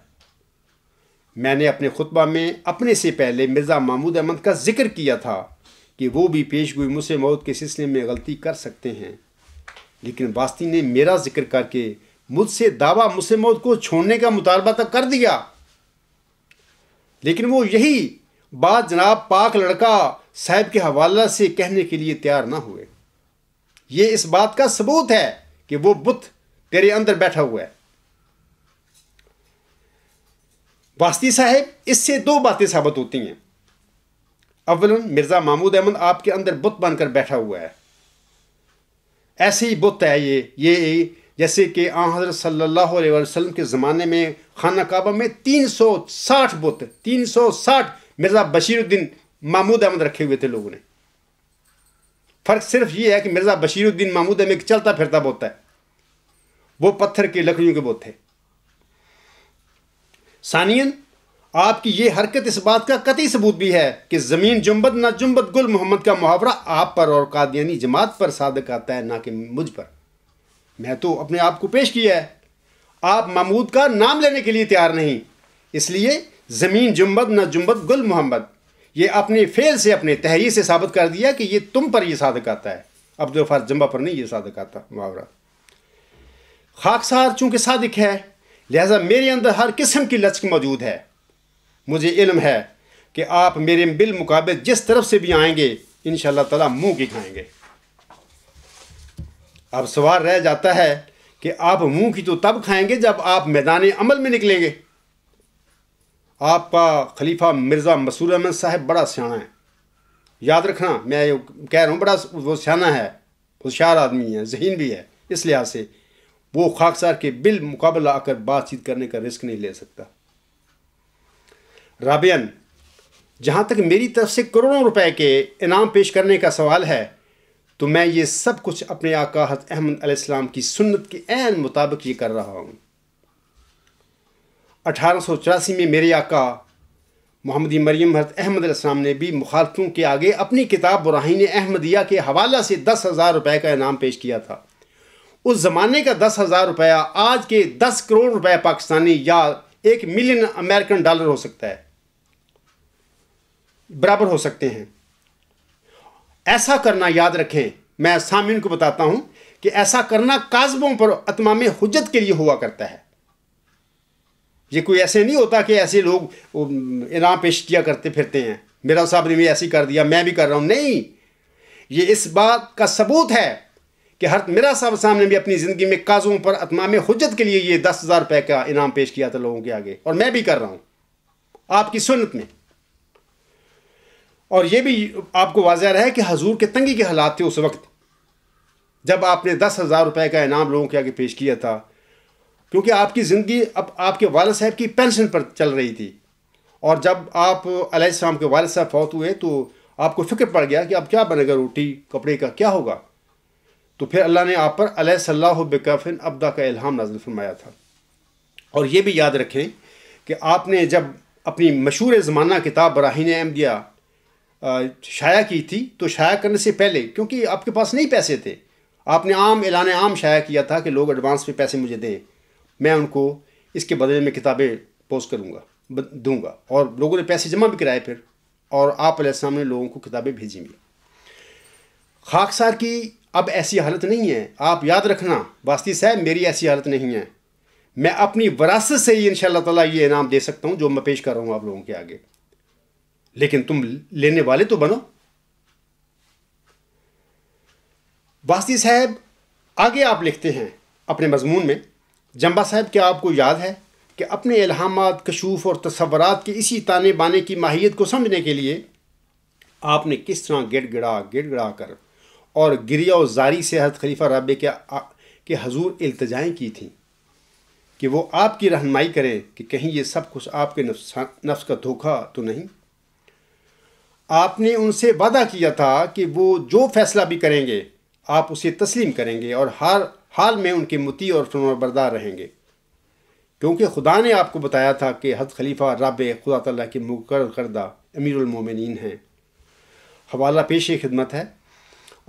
میں نے اپنے خطبہ میں اپنے سے پہلے مرزا محمود احمد کا ذکر کیا تھا کہ وہ بھی پیش گوئی مسلم موت کے سلسلے میں غلطی کر سکتے ہیں، لیکن واسطی نے میرا ذکر کر کے مجھ سے دعویٰ مسلم موت کو چھوڑنے کا مطالبہ تک کر دیا، لیکن وہ یہی بات جناب پاک لڑکا صاحب کے حوالہ سے کہنے کے لیے تیار نہ ہوئے۔ یہ اس بات کا ثبوت ہے کہ وہ بت تیرے اندر بیٹھا ہوا ہے۔ واسطی صاحب، اس سے دو باتیں ثابت ہوتی ہیں۔ اولاً مرزا محمود احمد آپ کے اندر بت بن کر بیٹھا ہوا ہے، ایسے ہی بت ہے یہ جیسے کہ آن حضرت صلی اللہ علیہ وسلم کے زمانے میں خانہ کعبہ میں 360 بت، 360 مرزا بشیر الدین محمود احمد رکھے ہوئے تھے لوگوں نے۔ فرق صرف یہ ہے کہ مرزا بشیر الدین محمود احمد ایک چلتا پھرتا بت ہے، وہ پتھر کی لکڑیوں کے بت تھے۔ ثانیاً آپ کی یہ حرکت اس بات کا قطعی ثبوت بھی ہے کہ زمین جنبد نہ جنبد گل محمد کا محاورہ آپ پر اور قادیانی جماعت پر صادق آتا ہے، نہ کہ مجھ پر۔ میں تو اپنے آپ کو پیش کیا ہے، آپ محمود کا نام لینے کے لیے تیار نہیں، اس لیے زمین جنبد نہ جنبد گل محمد یہ اپنے فعل سے، اپنے تحریر سے ثابت کر دیا کہ یہ تم پر یہ صادق آتا ہے، عبد الغفار جمبہ پر نہیں یہ صادق آتا محاورہ۔ خاکسار چونکہ صادق ہے، لہذا میرے اندر ہر قسم کی لچک موجود ہے۔ مجھے علم ہے کہ آپ میرے بالمقابل جس طرف سے بھی آئیں گے انشاءاللہ تعالیٰ منہ کی کھائیں گے۔ اب سوال رہ جاتا ہے کہ آپ منہ کی تو تب کھائیں گے جب آپ میدان عمل میں نکلیں گے۔ آپ کا خلیفہ مرزا مسرور احمد صاحب بڑا سیاںا ہے، یاد رکھنا، میں کہہ رہا ہوں بڑا وہ سیاںا ہے، ہوشیار آدمی ہے، ذہین بھی ہے، اس لحاظ سے وہ خاکسار کے بالمقابلہ آ کر بات چیت کرنے کا رسک نہیں لے سکتا۔ رابعاً، جہاں تک میری طرف سے کروڑوں روپے کے انعام پیش کرنے کا سوال ہے تو میں یہ سب کچھ اپنے آقا حضرت احمد علیہ السلام کی سنت کے عین مطابق یہ کر رہا ہوں۔ 1884 میں میرے آقا محمدی مریم حضرت احمد علیہ السلام نے بھی مخالفوں کے آگے اپنی کتاب براہین احمدیہ کے حوالہ سے 10,000 روپے کا انعام پیش کیا تھا۔ اس زمانے کا 10,000 روپیہ آج کے 10 کروڑ روپے پاکستانی یا 1 ملین امریکن ڈالر ہو سکتا ہے، برابر ہو سکتے ہیں۔ ایسا کرنا، یاد رکھیں، میں سامعین کو بتاتا ہوں کہ ایسا کرنا کاذبوں پر اتمام حجت کے لیے ہوا کرتا ہے۔ یہ کوئی ایسے نہیں ہوتا کہ ایسے لوگ انعام پیش کیا کرتے پھرتے ہیں، میرا صاحب نے بھی ایسے کر دیا میں بھی کر رہا ہوں، نہیں، یہ اس بات کا ثبوت ہے کہ حضرت میرا صاحب صاحب نے بھی اپنی زندگی میں قاضوں پر اتمام حجت کے لیے یہ 10,000 روپے کا انعام پیش کیا تھا لوگوں کے آگے، اور میں بھی کر رہا ہوں آپ کی سنت میں۔ اور یہ بھی آپ کو واضح رہے کہ حضور کے تنگی کے حالات تھے اس وقت جب آپ نے 10,000 روپے کا انعام لوگوں کے آگے پیش کیا تھا، کیونکہ آپ کی زندگی اب آپ کے والد صاحب کی پینشن پر چل رہی تھی، اور جب آپ علیہ السلام کے والد صاحب فوت ہوئے تو آپ کو فکر پڑ گیا کہ اب کیا بنے گا، روٹی کپڑے کا کیا ہوگا، تو پھر اللہ نے آپ پر علیہ صلی اللہ بکفن ابدا کا الہام نازل فرمایا تھا۔ اور یہ بھی یاد رکھیں کہ آپ نے جب اپنی مشہور زمانہ کتاب براہین احمدیہ شائع کی تھی تو شائع کرنے سے پہلے، کیونکہ آپ کے پاس نہیں پیسے تھے، آپ نے اعلان عام شائع کیا تھا کہ لوگ ایڈوانس میں پیسے مجھے دیں، میں ان کو اس کے بدلے میں کتابیں پوسٹ کروں گا، دوں گا، اور لوگوں نے پیسے جمع بھی کرائے پھر، اور آپ علیہ السلام نے لوگوں کو کتابیں بھیجیں گی۔ خاکسار کی اب ایسی حالت نہیں ہے، آپ یاد رکھنا واسطی صاحب، میری ایسی حالت نہیں ہے، میں اپنی وراثت سے ہی انشاءاللہ تعالیٰ یہ انعام دے سکتا ہوں جو میں پیش کر رہا ہوں آپ لوگوں کے آگے، لیکن تم لینے والے تو بنو۔ واسطی صاحب آگے آپ لکھتے ہیں اپنے مضمون میں، جمبا صاحب کیا آپ کو یاد ہے کہ اپنے الہامات، کشوف اور تصورات کے اسی تانے بانے کی ماہیت کو سمجھنے کے لیے آپ نے کس طرح گڑ گڑا کر اور گریہ و زاری سے حضرت خلیفہ رابع کے حضور التجائیں کی تھیں کہ وہ آپ کی رہنمائی کریں کہ کہیں یہ سب کچھ آپ کے نفس کا دھوکہ تو نہیں۔ آپ نے ان سے وعدہ کیا تھا کہ وہ جو فیصلہ بھی کریں گے آپ اسے تسلیم کریں گے اور ہر حال میں ان کے مطیع اور فرمانبردار رہیں گے، کیونکہ خدا نے آپ کو بتایا تھا کہ حضرت خلیفہ رابع خدا تعالیٰ کے مقرر کردہ امیر المومنین ہیں۔ حوالہ پیش خدمت ہے،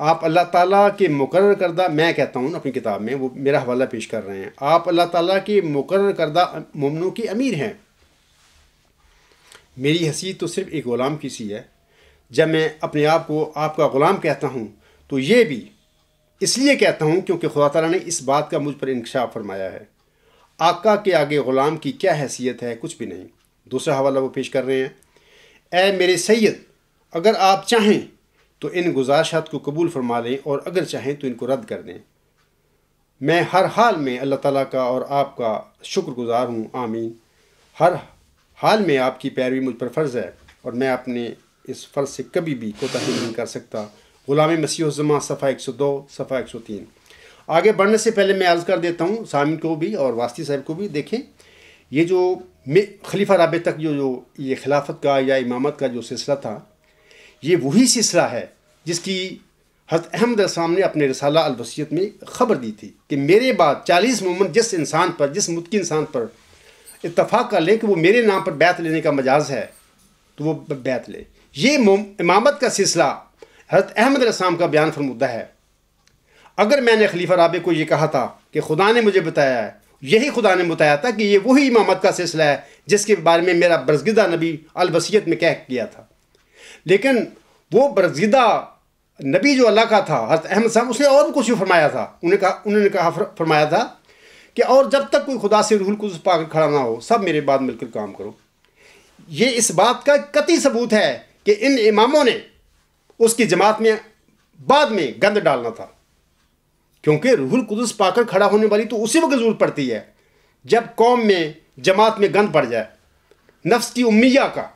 آپ اللہ تعالیٰ کے مقرر کردہ، میں کہتا ہوں اپنی کتاب میں، وہ میرا حوالہ پیش کر رہے ہیں، آپ اللہ تعالیٰ کے مقرر کردہ مومنوں کے امیر ہیں۔ میری حیثیت تو صرف ایک غلام کی سی ہے۔ جب میں اپنے آپ کو آپ کا غلام کہتا ہوں تو یہ بھی اس لیے کہتا ہوں کیونکہ خدا تعالیٰ نے اس بات کا مجھ پر انکشاف فرمایا ہے۔ آقا کے آگے غلام کی کیا حیثیت ہے؟ کچھ بھی نہیں۔ دوسرا حوالہ وہ پیش کر رہے ہیں، اے میرے سید، اگر آپ چاہیں تو ان گزارشات کو قبول فرما لیں اور اگر چاہیں تو ان کو رد کر دیں۔ میں ہر حال میں اللہ تعالیٰ کا اور آپ کا شکر گزار ہوں، آمین۔ ہر حال میں آپ کی پیروی مجھ پر فرض ہے اور میں اپنے اس فرض سے کبھی بھی کوتاہی نہیں کر سکتا۔ غلام مسیح الزماں صفحہ 102 صفحہ 103۔ آگے بڑھنے سے پہلے میں عرض کر دیتا ہوں سامعین کو بھی اور واسطی صاحب کو بھی، دیکھیں یہ جو خلیفہ رابع تک جو یہ خلافت کا یا امامت کا جو سلسلہ تھا، یہ وہی سلسلہ ہے جس کی حضرت احمد علیہ السلام نے اپنے رسالہ الوصیت میں خبر دی تھی کہ میرے بعد 40 مومن جس انسان پر، جس متقی انسان پر اتفاق کر لیں کہ وہ میرے نام پر بیعت لینے کا مجاز ہے تو وہ بیعت لے۔ یہ امامت کا سلسلہ حضرت احمد علیہ السلام کا بیان فرمودہ ہے۔ اگر میں نے خلیفہ رابع کو یہ کہا تھا کہ خدا نے مجھے بتایا ہے، یہی خدا نے بتایا تھا کہ یہ وہی امامت کا سلسلہ ہے جس کے بارے میں میرا برگزیدہ نبی الوصیت میں کہہ گیا تھا، لیکن وہ برگزیدہ نبی جو اللہ کا تھا حضرت احمد صاحب، اس نے اور بھی کچھ فرمایا تھا۔ انہوں نے فرمایا تھا کہ اور جب تک کوئی خدا سے روح القدس پا کر کھڑا نہ ہو، سب میرے بعد مل کر کام کرو۔ یہ اس بات کا قطعی ثبوت ہے کہ ان اماموں نے اس کی جماعت میں بعد میں گند ڈالنا تھا، کیونکہ روح القدس پا کر کھڑا ہونے والی تو اسی وقت ضرورت پڑتی ہے جب قوم میں، جماعت میں گند پڑ جائے نفس کی امیہ کا۔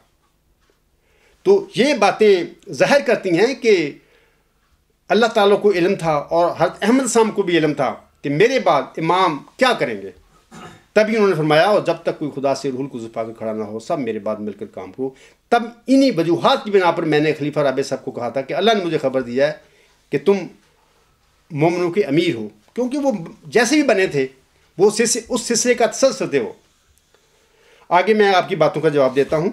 تو یہ باتیں ظاہر کرتی ہیں کہ اللہ تعالیٰ کو علم تھا اور حضرت احمد صاحب کو بھی علم تھا کہ میرے بعد امام کیا کریں گے۔ تبھی انہوں نے فرمایا اور جب تک کوئی خدا سے روح القدس پا کر کھڑا نہ ہو، سب میرے بعد مل کر کام کرو۔ تب انہی وجوہات کی بنا پر میں نے خلیفہ رابع صاحب کو کہا تھا کہ اللہ نے مجھے خبر دیا ہے کہ تم مومنوں کے امیر ہو، کیونکہ وہ جیسے بھی بنے تھے وہ اس سلسلے کا تسلسل تھے وہ۔ آگے میں آپ کی باتوں کا جواب دیتا ہوں۔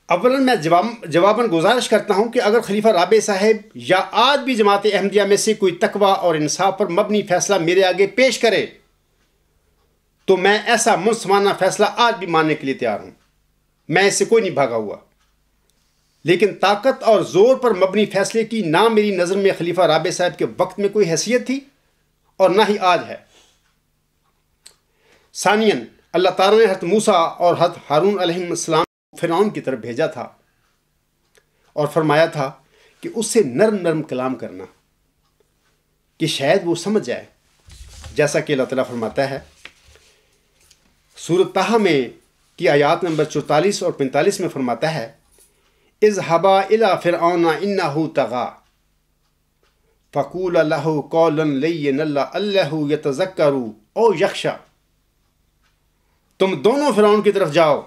اولاً میں جواباً گزارش کرتا ہوں کہ اگر خلیفہ رابع صاحب یا آج بھی جماعت احمدیہ میں سے کوئی تقویٰ اور انصاف پر مبنی فیصلہ میرے آگے پیش کرے تو میں ایسا منصفانہ فیصلہ آج بھی ماننے کے لیے تیار ہوں۔ میں اس سے کوئی نہیں بھاگا ہوا، لیکن طاقت اور زور پر مبنی فیصلے کی نہ میری نظر میں خلیفہ رابع صاحب کے وقت میں کوئی حیثیت تھی اور نہ ہی آج ہے۔ ثانیاً، اللہ تعالیٰ نے حضرت موسیٰ اور حضرت ہارون علیہ السلام کو فرعون کی طرف بھیجا تھا اور فرمایا تھا کہ اس سے نرم نرم کلام کرنا کہ شاید وہ سمجھ جائے، جیسا کہ اللہ تعالیٰ فرماتا ہے سورۃ طٰہٰ میں کی آیات نمبر 44 اور 45 میں فرماتا ہے، اذهبا الى فرعون انه طغى فقولا له قولا لينا لعله يتذكر او يخشى۔ تم دونوں فرعون کی طرف جاؤ،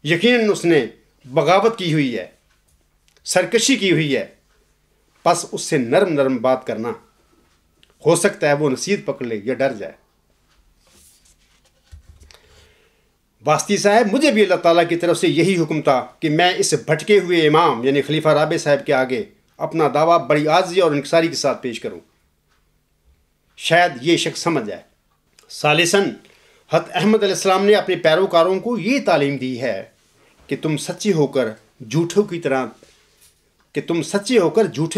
یقیناً اس نے بغاوت کی ہوئی ہے، سرکشی کی ہوئی ہے، پس اس سے نرم نرم بات کرنا، ہو سکتا ہے وہ نصیحت پکڑ لے یا ڈر جائے۔ واسطی صاحب، مجھے بھی اللہ تعالیٰ کی طرف سے یہی حکم تھا کہ میں اس بھٹکے ہوئے امام یعنی خلیفہ رابع صاحب کے آگے اپنا دعویٰ بڑی عاجزی اور انکساری کے ساتھ پیش کروں، شاید یہ شخص سمجھ جائے۔ ثالثاً، حضرت احمد علیہ السلام نے اپنے پیروکاروں کو یہ تعلیم دی ہے کہ تم سچے ہو کر جھوٹے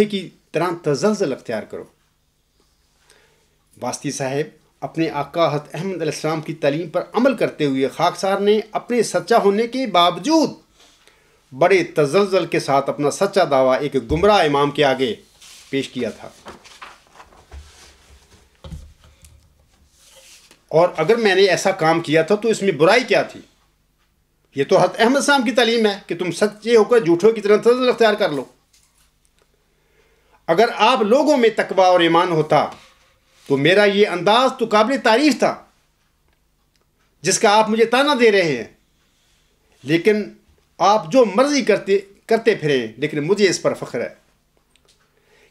کی طرح تزلزل اختیار کرو۔ واسطی صاحب، اپنے آقا حضرت احمد علیہ السلام کی تعلیم پر عمل کرتے ہوئے خاکسار نے اپنے سچا ہونے کے باوجود بڑے تزلزل کے ساتھ اپنا سچا دعویٰ ایک گمراہ امام کے آگے پیش کیا تھا۔ اور اگر میں نے ایسا کام کیا تھا تو اس میں برائی کیا تھی؟ یہ تو حضرت احمد صاحب کی تعلیم ہے کہ تم سچے ہو کر جھوٹوں کی طرح تزلزل اختیار کر لو۔ اگر آپ لوگوں میں تقویٰ اور ایمان ہوتا تو میرا یہ انداز تو قابل تعریف تھا جس کا آپ مجھے تانا دے رہے ہیں، لیکن آپ جو مرضی کرتے پھریں، لیکن مجھے اس پر فخر ہے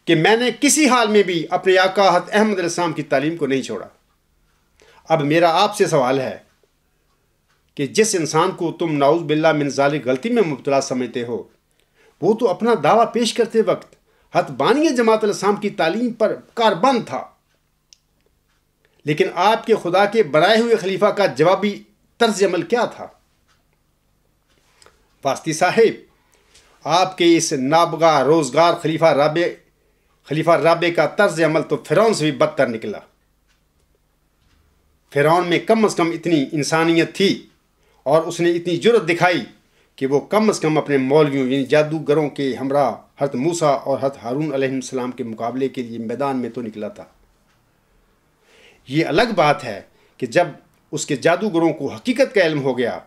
کہ میں نے کسی حال میں بھی اپنے آقا حضرت احمد علیہ السلام کی تعلیم کو نہیں چھوڑا۔ اب میرا آپ سے سوال ہے کہ جس انسان کو تم نعوذ باللہ من ذالک غلطی میں مبتلا سمجھتے ہو، وہ تو اپنا دعویٰ پیش کرتے وقت حضرت بانی جماعت علیہ السلام کی تعلیم پر کاربند تھا، لیکن آپ کے خدا کے بنائے ہوئے خلیفہ کا جوابی طرز عمل کیا تھا؟ واسطی صاحب، آپ کے اس نابغہ روزگار خلیفہ رابع کا طرز عمل تو فرعون سے بھی بدتر نکلا۔ فرعون میں کم از کم اتنی انسانیت تھی اور اس نے اتنی جرأت دکھائی کہ وہ کم از کم اپنے مولویوں یعنی جادوگروں کے ہمراہ حضرت موسیٰ اور حضرت ہارون علیہ السلام کے مقابلے کے لیے میدان میں تو نکلا تھا۔ یہ الگ بات ہے کہ جب اس کے جادوگروں کو حقیقت کا علم ہو گیا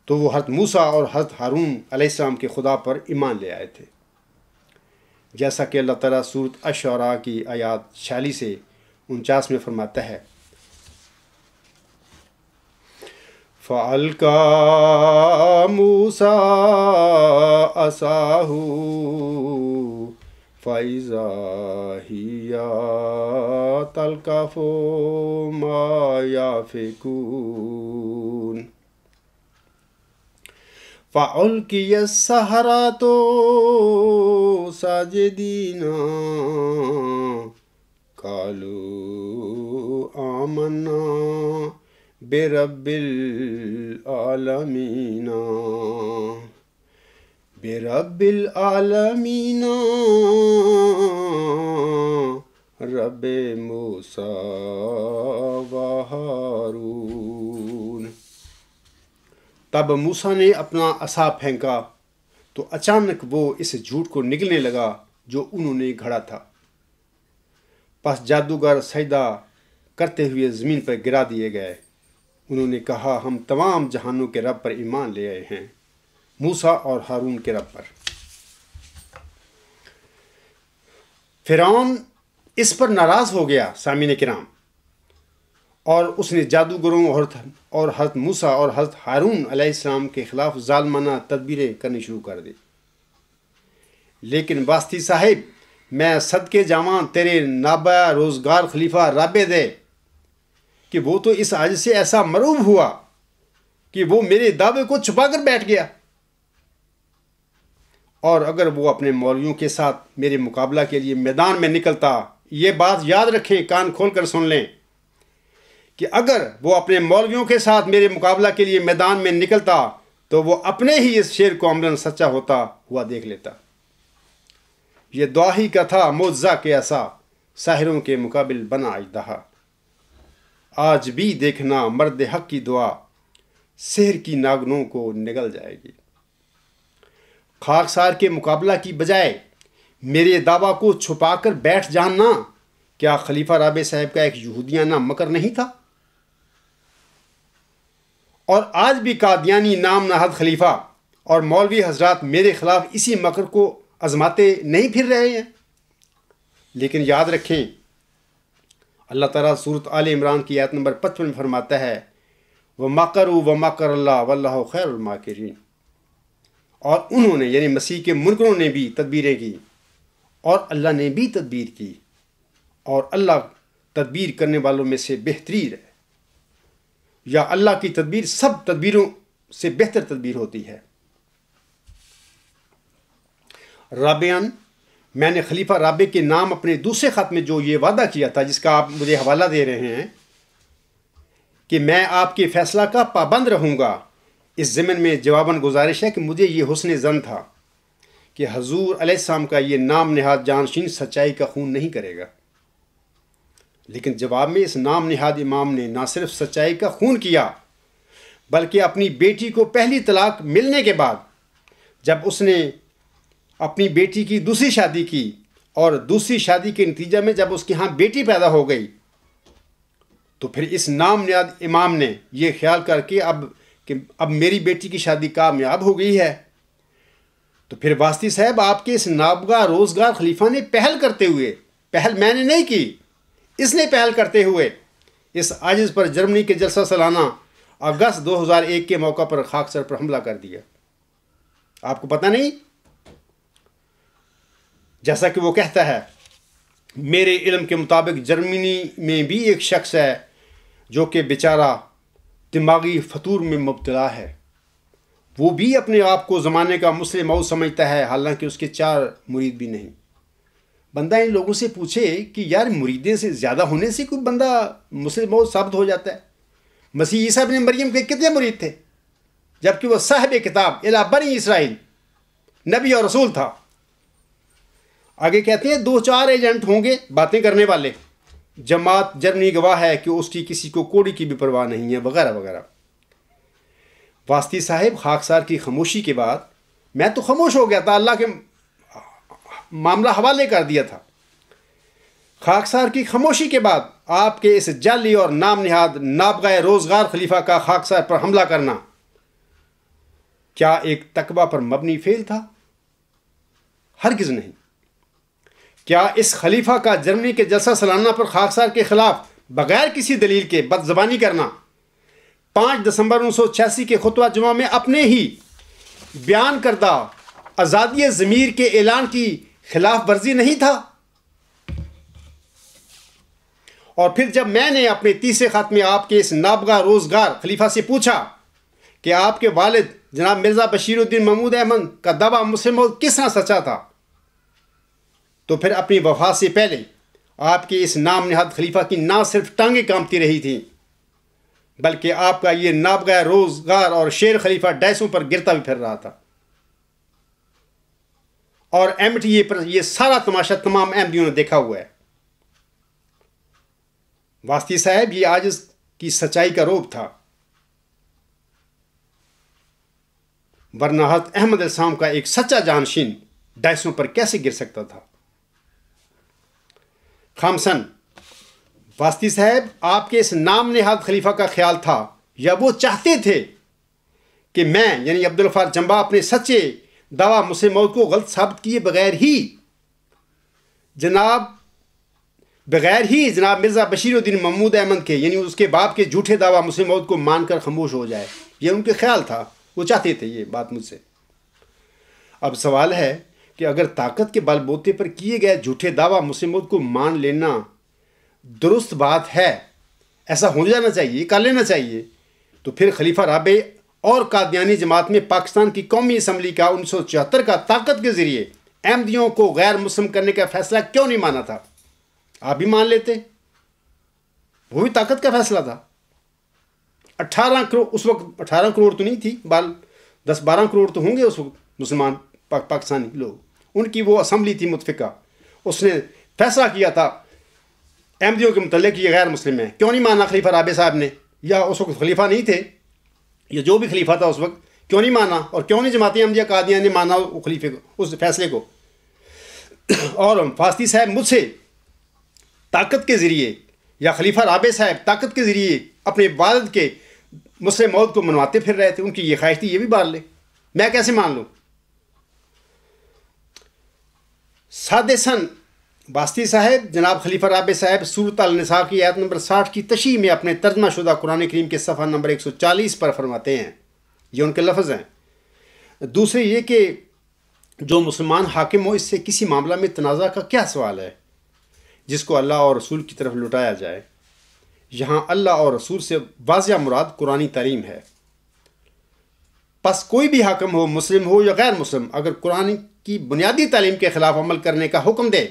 تو وہ حضرت موسیٰ اور حضرت ہارون علیہ السلام کے خدا پر ایمان لے آئے تھے، جیسا کہ اللہ تعالیٰ سورۃ الشعراء کی آیات 46 سے 49 میں فرماتا ہے، فَأَلْقَىٰ مُوسَىٰ عَصَاهُ فَإِذَا هِيَ تَلْقَفُ مَا يَأْفِكُونَ فَأُلْقِيَ السَّحَرَةُ سَاجِدِينَ قَالُوا آمَنَّا بِرَبِّ الْعَالَمِينَ بِرَبِّ الْعَالَمِينَ رَبِّ مُوسَىٰ وَہارون۔ تب موسیٰ نے اپنا عصا پھینکا تو اچانک وہ اس جھوٹ کو نگلنے لگا جو انہوں نے گھڑا تھا۔ پس جادوگر سجدہ کرتے ہوئے زمین پر گرا دیے گئے۔ انہوں نے کہا، ہم تمام جہانوں کے رب پر ایمان لے آئے ہیں، موسیٰ اور ہارون کے رب پر۔ فرعون اس پر ناراض ہو گیا سامعین کرام، اور اس نے جادوگروں اور حضرت موسیٰ اور حضرت ہارون علیہ السلام کے خلاف ظالمانہ تدبیریں کرنی شروع کر دی۔ لیکن واسطی صاحب، میں صدقے جاواں تیرے نابغہ روزگار خلیفہ رابع دے کہ وہ تو اس عاجز سے ایسا مروب ہوا کہ وہ میرے دعوے کو چھپا کر بیٹھ گیا، اور اگر وہ اپنے مولویوں کے ساتھ میرے مقابلہ کے لیے میدان میں نکلتا، یہ بات یاد رکھیں، کان کھول کر سن لیں کہ اگر وہ اپنے مولویوں کے ساتھ میرے مقابلہ کے لیے میدان میں نکلتا تو وہ اپنے ہی اس شعر کو عملاً سچا ہوتا ہوا دیکھ لیتا۔ یہ دعا ہی کا تھا معجزہ کے ایسا، ساحروں کے مقابل بنا اژدہا۔ آج بھی دیکھنا مرد حق کی دعا، سحر کی ناگنوں کو نگل جائے گی۔ خاکسار کے مقابلہ کی بجائے میرے دعویٰ کو چھپا کر بیٹھ جاننا کیا خلیفہ رابع صاحب کا ایک یہودیانہ مکر نہیں تھا؟ اور آج بھی قادیانی نام نہاد خلیفہ اور مولوی حضرات میرے خلاف اسی مکر کو آزماتے نہیں پھر رہے ہیں۔ لیکن یاد رکھیں، اللہ تعالیٰ سورۃ آل عمران کی آیت نمبر 55 میں فرماتا ہے، وَمَكَرُوا وَمَكَرَ اللَّهُ وَاللَّهُ خَيْرُ الْمَاكِرِينَ۔ اور انہوں نے یعنی مسیح کے منکروں نے بھی تدبیریں کی اور اللہ نے بھی تدبیر کی، اور اللہ تدبیر کرنے والوں میں سے بہترین ہے، یا اللہ کی تدبیر سب تدبیروں سے بہتر تدبیر ہوتی ہے۔ رابعاً، میں نے خلیفہ رابع کے نام اپنے دوسرے خط میں جو یہ وعدہ کیا تھا، جس کا آپ مجھے حوالہ دے رہے ہیں کہ میں آپ کے فیصلہ کا پابند رہوں گا، اس ضمن میں جواباً گزارش ہے کہ مجھے یہ حسن ظن تھا کہ حضور علیہ السلام کا یہ نام نہاد جانشین سچائی کا خون نہیں کرے گا۔ لیکن جواب میں اس نام نہاد امام نے نہ صرف سچائی کا خون کیا، بلکہ اپنی بیٹی کو پہلی طلاق ملنے کے بعد جب اس نے اپنی بیٹی کی دوسری شادی کی اور دوسری شادی کے نتیجہ میں جب اس کے ہاں بیٹی پیدا ہو گئی، تو پھر اس نام نہاد امام نے یہ خیال کر کے اب میری بیٹی کی شادی کامیاب ہو گئی ہے، تو پھر واسطی صاحب آپ کے اس نابغہ روزگار خلیفہ نے پہل کرتے ہوئے، پہل میں نے نہیں کی، اس نے پہل کرتے ہوئے اس عاجز پر جرمنی کے جلسہ سالانہ اگست 2001 کے موقع پر خاکسار پر حملہ کر دیا۔ آپ کو پتہ نہیں؟ جیسا کہ وہ کہتا ہے، میرے علم کے مطابق جرمنی میں بھی ایک شخص ہے جو کہ بیچارہ دماغی فطور میں مبتلا ہے، وہ بھی اپنے آپ کو زمانے کا مسلم موعود سمجھتا ہے، حالانکہ اس کے 4 مرید بھی نہیں۔ بندہ ان لوگوں سے پوچھے کہ یار مریدیں سے زیادہ ہونے سے کوئی بندہ مسلم موعود ثابت ہو جاتا ہے؟ مسیح عیسیٰ ابن مریم کے کتنے مرید تھے؟ جبکہ وہ صاحب کتاب الی بنی اسرائیل، نبی اور رسول تھا۔ آگے کہتے ہیں 2-4 ایجنٹ ہوں گے باتیں کرنے والے، جماعت جرمنی گواہ ہے کہ اس کی کسی کو کوڑی کی بھی پرواہ نہیں ہے، وغیرہ وغیرہ۔ واسطی صاحب، خاکسار کی خاموشی کے بعد میں تو خاموش ہو گیا تھا، اللہ کے معاملہ حوالے کر دیا تھا۔ خاکسار کی خاموشی کے بعد آپ کے اس جعلی اور نام نہاد نابغہ روزگار خلیفہ کا خاکسار پر حملہ کرنا کیا ایک تقوی پر مبنی فعل تھا؟ ہرگز نہیں۔ کیا اس خلیفہ کا جرمنی کے جلسہ سالانہ پر خاکسار کے خلاف بغیر کسی دلیل کے بد زبانی کرنا 5 دسمبر 1986 کے خطبہ جمعہ میں اپنے ہی بیان کردہ آزادی ضمیر کے اعلان کی خلاف ورزی نہیں تھا؟ اور پھر جب میں نے اپنے تیسرے خط میں آپ کے اس نابغہ روزگار خلیفہ سے پوچھا کہ آپ کے والد جناب مرزا بشیر الدین محمود احمد کا دعویٰ مسلم موعود کس طرح سچا تھا، تو پھر اپنی وفات سے پہلے آپ کے اس نام نہاد خلیفہ کی نہ صرف ٹانگیں کانپتی رہی تھیں، بلکہ آپ کا یہ نابغہ روزگار اور شیر خلیفہ ڈیسوں پر گرتا بھی پھر رہا تھا۔ اور MTA پر یہ سارا تماشا تمام احمدیوں نے دیکھا ہوا ہے۔ واسطی صاحب، یہ عاجز کی سچائی کا روپ تھا، ورنہ حضرت احمد السلام کا ایک سچا جانشین ڈیسوں پر کیسے گر سکتا تھا؟ خامسن، واسطی صاحب، آپ کے اس نام نہاد خلیفہ کا خیال تھا یا وہ چاہتے تھے کہ میں یعنی عبدالغفار جمبا اپنے سچے دعویٰ مسلم موعود کو غلط ثابت کیے بغیر ہی جناب مرزا بشیر الدین محمود احمد کے یعنی اس کے باپ کے جھوٹے دعویٰ مسلم موعود کو مان کر خاموش ہو جائے؟ یہ ان کے خیال تھا، وہ چاہتے تھے یہ بات مجھ سے۔ اب سوال ہے کہ اگر طاقت کے بل بوتے پر کیے گئے جھوٹے دعویٰ مسلم موعود کو مان لینا درست بات ہے، ایسا ہو جانا چاہیے، کر لینا چاہیے، تو پھر خلیفہ رابع اور قادیانی جماعت میں پاکستان کی قومی اسمبلی کا 1974 کا طاقت کے ذریعے احمدیوں کو غیر مسلم کرنے کا فیصلہ کیوں نہیں مانا تھا؟ آپ بھی مان لیتے، وہ بھی طاقت کا فیصلہ تھا۔ 18 کروڑ اس وقت 18 کروڑ تو نہیں تھی، 10-12 کروڑ تو ہوں گے اس وقت مسلمان پاکستانی لوگ، ان کی وہ اسمبلی تھی متفقہ، اس نے فیصلہ کیا تھا احمدیوں کے متعلق یہ غیر مسلم ہیں۔ کیوں نہیں مانا خلیفہ رابع صاحب نے، یا اس وقت خلیفہ نہیں تھے، یا جو بھی خلیفہ تھا اس وقت، کیوں نہیں مانا؟ اور کیوں نہیں جماعت احمدیہ قادیان نے مانا وہ خلیفے کو، اس فیصلے کو؟ اور واسطی صاحب مجھ سے طاقت کے ذریعے یا خلیفہ رابع صاحب طاقت کے ذریعے اپنے والد کے مسلم موعود کو منواتے پھر رہے تھے، ان کی یہ خواہش تھی، یہ بھی بار لے، میں کیسے مان لوں؟ سادساً، واسطی صاحب جناب خلیفہ رابع صاحب سورۃ النساء کی آیت نمبر 60 کی تشریح میں اپنے ترجمہ شدہ قرآن کریم کے صفحہ نمبر 140 پر فرماتے ہیں، یہ ان کے لفظ ہیں۔ دوسرے یہ کہ جو مسلمان حاکم ہو، اس سے کسی معاملہ میں تنازع کا کیا سوال ہے جس کو اللہ اور رسول کی طرف لوٹایا جائے؟ یہاں اللہ اور رسول سے واضح مراد قرآنی تعلیم ہے۔ پس کوئی بھی حاکم ہو، مسلم ہو یا غیر مسلم، اگر قرآن کی بنیادی تعلیم کے خلاف عمل کرنے کا حکم دے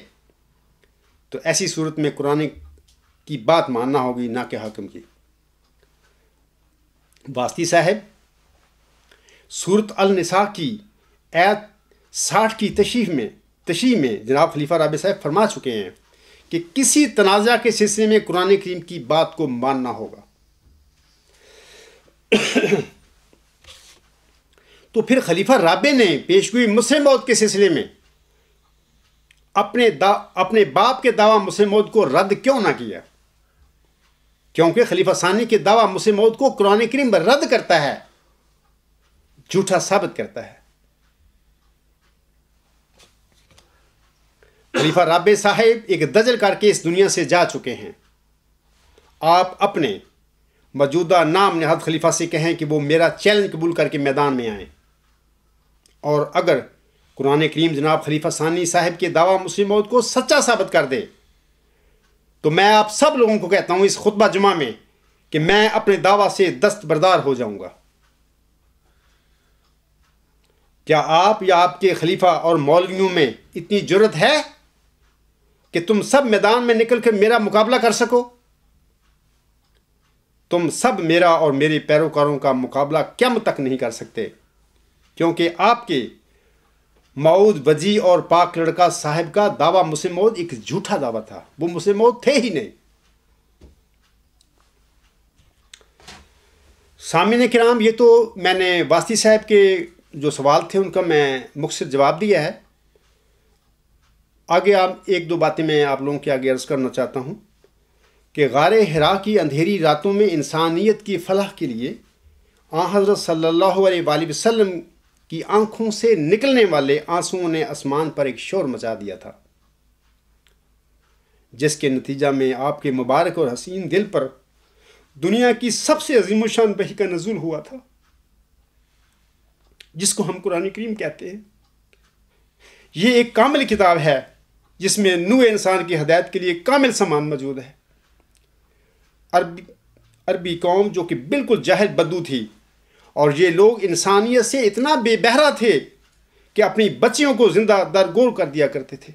تو ایسی صورت میں قرآن کی بات ماننا ہوگی، نہ کہ حاکم کی۔ واسطی صاحب، سورۃ النساء کی آیت 60 کی تشریح میں جناب خلیفہ رابع صاحب فرما چکے ہیں کہ کسی تنازع کے سلسلے میں قرآن کریم کی بات کو ماننا ہوگا۔ تو پھر خلیفہ رابع نے پیشگوئی مسلم موعود کے سلسلے میں اپنے باپ کے دعویٰ مسلم موعود کو رد کیوں نہ کیا؟ کیونکہ خلیفہ ثانی کے دعویٰ مسلم موعود کو قرآن کریم رد کرتا ہے، جھوٹا ثابت کرتا ہے۔ خلیفہ رابع صاحب ایک دجل کر کے اس دنیا سے جا چکے ہیں۔ آپ اپنے موجودہ نام نہاد خلیفہ سے کہیں کہ وہ میرا چیلنج قبول کر کے میدان میں آئیں، اور اگر قرآن کریم جناب خلیفہ ثانی صاحب کے دعویٰ مسلم موعود کو سچا ثابت کر دے تو میں آپ سب لوگوں کو کہتا ہوں اس خطبہ جمعہ میں کہ میں اپنے دعویٰ سے دستبردار ہو جاؤں گا۔ کیا آپ یا آپ کے خلیفہ اور مولویوں میں اتنی جرت ہے کہ تم سب میدان میں نکل کر میرا مقابلہ کر سکو؟ تم سب میرا اور میرے پیروکاروں کا مقابلہ قیامت تک نہیں کر سکتے، کیونکہ آپ کے موعود وجی اور پاک لڑکا صاحب کا دعویٰ مسلم موعود ایک جھوٹا دعویٰ تھا، وہ مسلم موعود تھے ہی نہیں۔ سامعین کرام، یہ تو میں نے واسطی صاحب کے جو سوال تھے ان کا میں مختصر جواب دیا ہے۔ آگے آپ ایک دو باتیں میں آپ لوگوں کے آگے عرض کرنا چاہتا ہوں کہ غار حرا کی اندھیری راتوں میں انسانیت کی فلاح کے لیے حضرت صلی اللہ علیہ وآلہ وسلم کی آنکھوں سے نکلنے والے آنسوؤں نے آسمان پر ایک شور مچا دیا تھا، جس کے نتیجہ میں آپ کے مبارک اور حسین دل پر دنیا کی سب سے عظیم الشان وحی کا نزول ہوا تھا، جس کو ہم قرآن کریم کہتے ہیں۔ یہ ایک کامل کتاب ہے جس میں نوع انسان کی ہدایت کے لیے کامل سامان موجود ہے۔ عربی قوم جو کہ بالکل جاہل بدو تھی، اور یہ لوگ انسانیت سے اتنا بے بہرا تھے کہ اپنی بچیوں کو زندہ درگور کر دیا کرتے تھے۔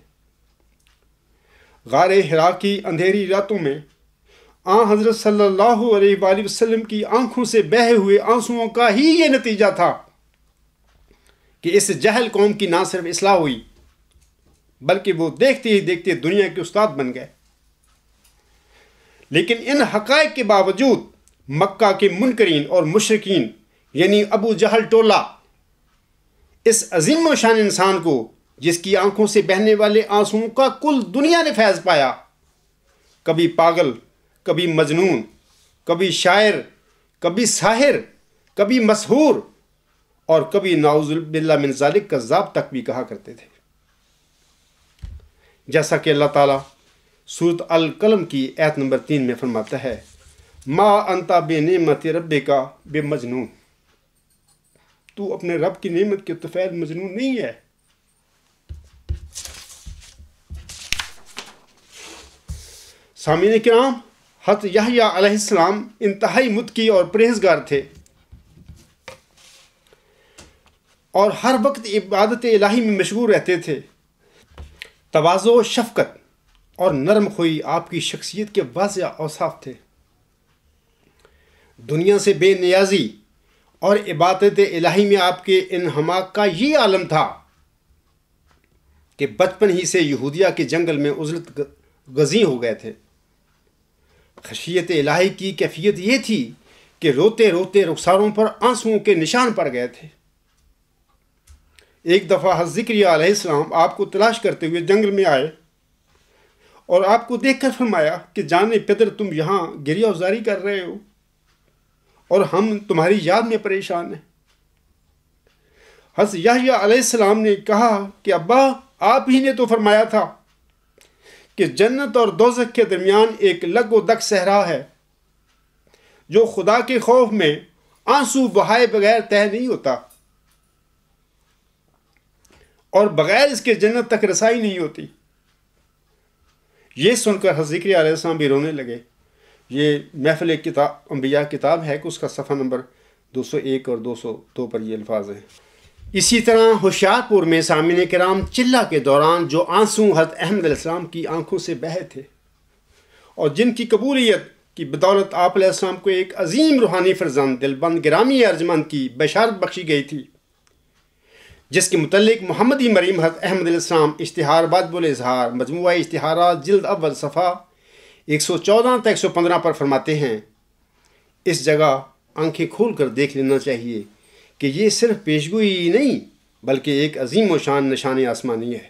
غار حرا کی اندھیری راتوں میں حضرت صلی اللہ علیہ وآلہ وسلم کی آنکھوں سے بہے ہوئے آنسوؤں کا ہی یہ نتیجہ تھا کہ اس جہل قوم کی نہ صرف اصلاح ہوئی بلکہ وہ دیکھتے ہی دیکھتے دنیا کے استاد بن گئے۔ لیکن ان حقائق کے باوجود مکہ کے منکرین اور مشرکین یعنی ابو جہل ٹولہ اس عظیم و شان انسان کو، جس کی آنکھوں سے بہنے والے آنسوؤں کا کل دنیا نے فیض پایا، کبھی پاگل، کبھی مجنون، کبھی شاعر، کبھی ساحر، کبھی مسحور اور کبھی نعوذ باللہ من ذالک کذاب تک بھی کہا کرتے تھے۔ جیسا کہ اللہ تعالیٰ سورۃ القلم کی آیت نمبر 3 میں فرماتا ہے، ما انتا بے نعمت ربک بے مجنون، تو اپنے رب کی نعمت کے طفیل مجنون نہیں ہے۔ سامعین کرام، حضرت یحییٰ علیہ السلام انتہائی متقی اور پرہیزگار تھے اور ہر وقت عبادت الہی میں مشغول رہتے تھے۔ تواضع، شفقت اور نرم خوئی آپ کی شخصیت کے واضح اوصاف تھے۔ دنیا سے بے نیازی اور عبادت الہی میں آپ کے انہماک کا یہ عالم تھا کہ بچپن ہی سے یہودیہ کے جنگل میں عزلت گزیں ہو گئے تھے۔ خشیت الہی کی کیفیت یہ تھی کہ روتے روتے رخساروں پر آنسوؤں کے نشان پڑ گئے تھے۔ ایک دفعہ حضرت زکریا علیہ السلام آپ کو تلاش کرتے ہوئے جنگل میں آئے اور آپ کو دیکھ کر فرمایا کہ جانے پدر تم یہاں گریہ ازاری کر رہے ہو اور ہم تمہاری یاد میں پریشان ہیں۔ حضرت یحییٰ علیہ السلام نے کہا کہ ابا، آپ ہی نے تو فرمایا تھا کہ جنت اور دوزخ کے درمیان ایک لگ و دگ صحرا ہے جو خدا کے خوف میں آنسو بہائے بغیر طے نہیں ہوتا، اور بغیر اس کے جنت تک رسائی نہیں ہوتی۔ یہ سن کر حضرت زکریا علیہ السلام بھی رونے لگے۔ یہ محفل کتاب انبیاء کتاب ہے کہ اس کا صفحہ نمبر 201 اور 202 پر یہ الفاظ ہیں۔ اسی طرح ہوشیار پور میں سامعین کرام چلہ کے دوران جو آنسو حضرت احمد علیہ السلام کی آنکھوں سے بہے تھے اور جن کی قبولیت کی بدولت آپ علیہ السلام کو ایک عظیم روحانی فرزند دلبند گرامی ارجمند کی بشارت بخشی گئی تھی، جس کے متعلق محمدی مریم حضرت احمد علیہ السلام اشتہار بادب الاظہار مجموعہ اشتہارات جلد اول صفحہ 114 تا 115 پر فرماتے ہیں، اس جگہ آنکھیں کھول کر دیکھ لینا چاہیے کہ یہ صرف پیشگوئی ہی نہیں بلکہ ایک عظیم و شان نشان آسمانی ہے،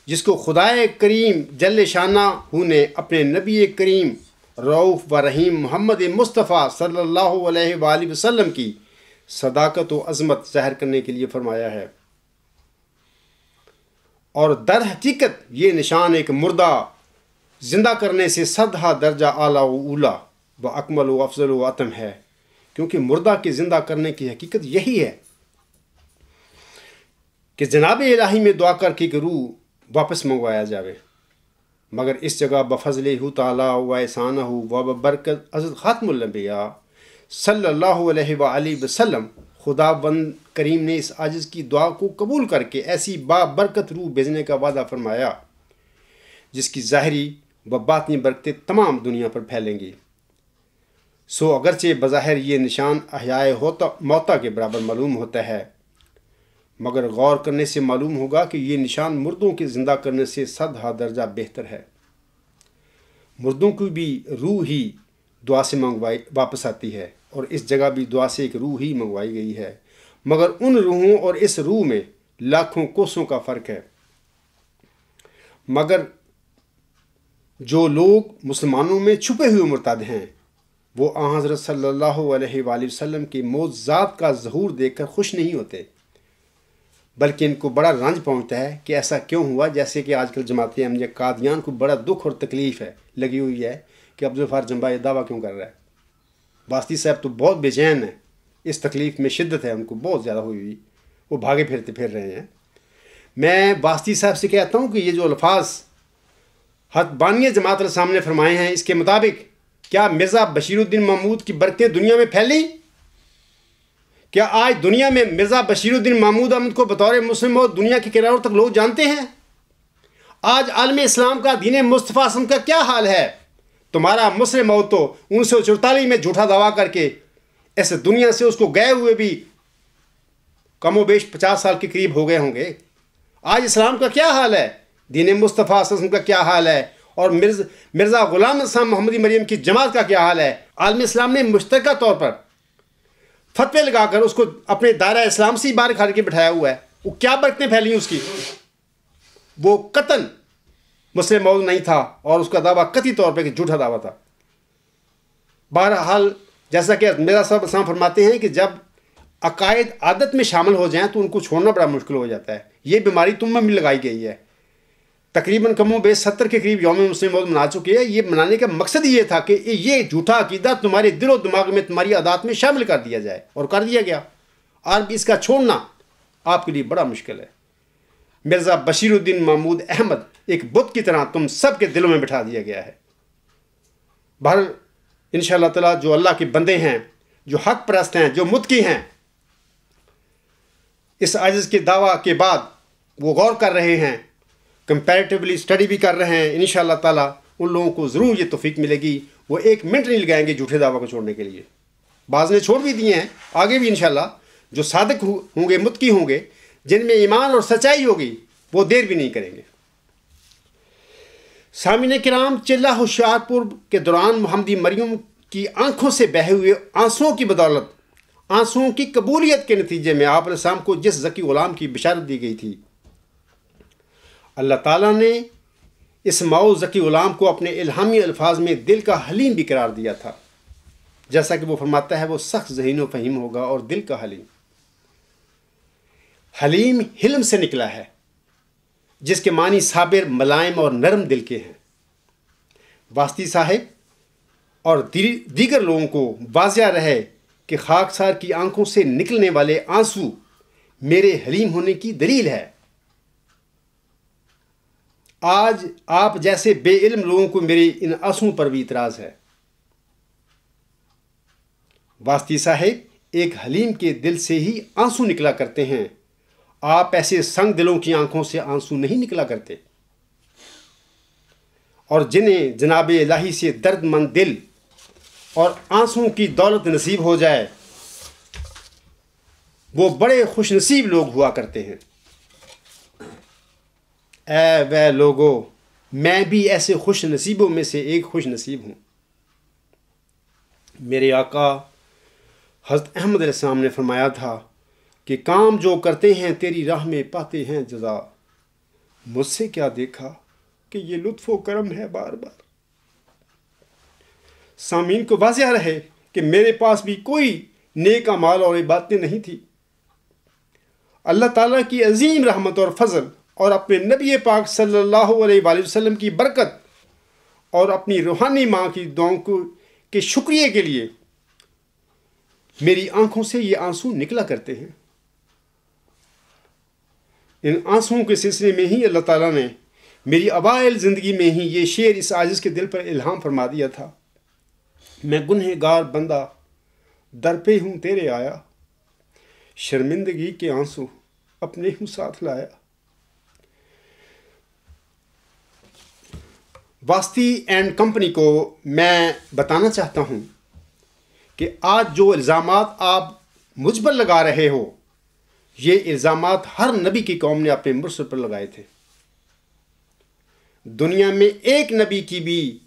جس کو خدائے کریم جل شانہ نے اپنے نبی کریم رؤوف و رحیم محمد مصطفیٰ صلی اللہ علیہ وآلہ وسلم کی صداقت و عظمت ظاہر کرنے کے لیے فرمایا ہے۔ اور در حقیقت یہ نشان ایک مردہ زندہ کرنے سے 100 درجہ اعلیٰ و اولیٰ و اکمل و افضل و اتم ہے، کیونکہ مردہ کے زندہ کرنے کی حقیقت یہی ہے۔ کہ جناب الہی میں دعا کر کے روح واپس منگوایا جاوے، مگر اس جگہ بفضلہ تعالیٰ و احسانہ و ببرکت حضرت خاتم الانبیاء صلی اللہ علیہ وآلہ وسلم خدا بند کریم نے اس عاجز کی دعا کو قبول کر کے ایسی بابرکت روح بھیجنے کا وعدہ فرمایا جس کی ظاہری و باطنی برکتیں تمام دنیا پر پھیلیں گی۔ سو اگرچہ بظاہر یہ نشان احیائے موتا کے برابر معلوم ہوتا ہے، مگر غور کرنے سے معلوم ہوگا کہ یہ نشان مردوں کے زندہ کرنے سے 100 درجہ بہتر ہے۔ مردوں کی بھی روح ہی دعا سے منگوائی واپس آتی ہے، اور اس جگہ بھی دعا سے ایک روح ہی منگوائی گئی ہے، مگر ان روحوں اور اس روح میں لاکھوں کوسوں کا فرق ہے۔ مگر جو لوگ مسلمانوں میں چھپے ہوئے مرتد ہیں وہ آن حضرت صلی اللہ علیہ وآلہ وسلم کی معجزات کا ظہور دیکھ کر خوش نہیں ہوتے، بلکہ ان کو بڑا رنج پہنچتا ہے کہ ایسا کیوں ہوا۔ جیسے کہ آج کل جماعت احمدیہ قادیان کو بڑا دکھ اور تکلیف ہے لگی ہوئی ہے کہ عبدالغفار جمبا یہ دعویٰ کیوں کر رہا ہے۔ واسطی صاحب تو بہت بے چین ہیں، اس تکلیف میں شدت ہے ان کو بہت زیادہ ہوئی، وہ بھاگے پھر رہے ہیں۔ میں واسطی صاحب سے کہتا ہوں کہ یہ جو الفاظ حضرت بانی جماعت علیہ السلام نے فرمائے ہیں، اس کے مطابق کیا مرزا بشیر الدین محمود کی برکتیں دنیا میں پھیلی؟ کیا آج دنیا میں مرزا بشیر الدین محمود احمد کو بطور مسلم اور دنیا کے کناروں تک لوگ جانتے ہیں؟ آج عالم اسلام کا دین مصطفیٰ اسلام کا کیا حال ہے؟ تمہارا مسلم موت تو 1944 میں جھوٹا دعویٰ کر کے اس دنیا سے اس کو گئے ہوئے بھی کم و بیش 50 سال کے قریب ہو گئے ہوں گے۔ آج اسلام کا کیا حال ہے؟ دین مصطفیٰ اسلام کا کیا حال ہے؟ اور مرزا غلام اسلام محمدی مریم کی جماعت کا کیا حال ہے؟ عالم اسلام نے مشترکہ طور پر فتوے لگا کر اس کو اپنے دائرہ اسلام سے ہی باہر کھڑ کے بٹھایا ہوا ہے۔ وہ کیا برکتیں پھیلی اس کی؟ وہ قطعاً مسلم موضوع نہیں تھا، اور اس کا دعویٰ قطعی طور پہ کہ جھوٹا دعویٰ تھا۔ بہرحال جیسا کہ مرزا صاحب اسلام فرماتے ہیں کہ جب عقائد عادت میں شامل ہو جائیں تو ان کو چھوڑنا بڑا مشکل ہو جاتا ہے۔ یہ بیماری تم میں بھی لگائی گئی ہے۔ تقریباً کم و بیش 70 کے قریب یوم مسلم موت منا چکے ہیں۔ یہ منانے کا مقصد یہ تھا کہ یہ جھوٹا عقیدہ تمہارے دل و دماغ میں، تمہاری عادات میں شامل کر دیا جائے، اور کر دیا گیا۔ اور اس کا چھوڑنا آپ کے لیے بڑا مشکل ہے۔ مرزا بشیر الدین محمود احمد ایک بت کی طرح تم سب کے دلوں میں بٹھا دیا گیا ہے۔ بہرحال انشاءاللہ تعالیٰ جو اللہ کے بندے ہیں، جو حق پرست ہیں، جو متقی ہیں، اس عاجز کے دعویٰ کے بعد وہ غور کر رہے ہیں، کمپیریٹیولی اسٹڈی بھی کر رہے ہیں، انشاءاللہ تعالیٰ ان لوگوں کو ضرور یہ توفیق ملے گی، وہ ایک منٹ نہیں لگائیں گے جھوٹے دعویٰ کو چھوڑنے کے لیے۔ بعض نے چھوڑ بھی دیے ہیں، آگے بھی انشاءاللہ جو صادق ہوں گے، متقی ہوں گے، جن میں ایمان اور سچائی ہوگی، وہ دیر بھی نہیں کریں گے۔ سامعین کرام، چلہ ہوشیارپور کے دوران محمدی مریم کی آنکھوں سے بہے ہوئے آنسوؤں کی بدولت، آنسوؤں کی قبولیت کے نتیجے میں آپ علیہ السلام کو جس ذکی غلام کی بشارت دی گئی تھی، اللہ تعالیٰ نے اس ماؤ ذکی غلام کو اپنے الہامی الفاظ میں دل کا حلیم بھی قرار دیا تھا، جیسا کہ وہ فرماتا ہے وہ سخت ذہین و فہیم ہوگا اور دل کا حلیم۔ حلیم حلم سے نکلا ہے، جس کے معنی صابر، ملائم اور نرم دل کے ہیں۔ واسطی صاحب اور دیگر لوگوں کو واضح رہے کہ خاکسار کی آنکھوں سے نکلنے والے آنسو میرے حلیم ہونے کی دلیل ہے۔ آج آپ جیسے بے علم لوگوں کو میرے ان آنسوؤں پر بھی اعتراض ہے۔ واسطی صاحب ایک حلیم کے دل سے ہی آنسو نکلا کرتے ہیں، آپ ایسے سنگ دلوں کی آنکھوں سے آنسو نہیں نکلا کرتے۔ اور جنہیں جناب الہی سے درد مند دل اور آنسوؤں کی دولت نصیب ہو جائے، وہ بڑے خوش نصیب لوگ ہوا کرتے ہیں۔ اے وہ لوگو، میں بھی ایسے خوش نصیبوں میں سے ایک خوش نصیب ہوں۔ میرے آقا حضرت احمد علیہ السلام نے فرمایا تھا کہ کام جو کرتے ہیں تیری راہ میں پاتے ہیں جزا۔ مجھ سے کیا دیکھا کہ یہ لطف و کرم ہے بار بار۔ سامعین کو واضح رہے کہ میرے پاس بھی کوئی نیک اعمال اور عبادتیں نہیں تھی۔ اللہ تعالیٰ کی عظیم رحمت اور فضل اور اپنے نبی پاک صلی اللہ علیہ وآلہ وسلم کی برکت اور اپنی روحانی ماں کی دعاؤں کے شکریہ کے لیے میری آنکھوں سے یہ آنسو نکلا کرتے ہیں۔ ان آنسوؤں کے سلسلے میں ہی اللہ تعالیٰ نے میری اوائل زندگی میں ہی یہ شعر اس عاجز کے دل پر الہام فرما دیا تھا۔ میں گنہگار بندہ در پہ ہوں تیرے آیا، شرمندگی کے آنسو اپنے ہوں ساتھ لایا۔ واسطی اینڈ کمپنی کو میں بتانا چاہتا ہوں کہ آج جو الزامات آپ مجھ پر لگا رہے ہو، یہ الزامات ہر نبی کی قوم نے اپنے مرسل پر لگائے تھے۔ دنیا میں ایک نبی کی بھی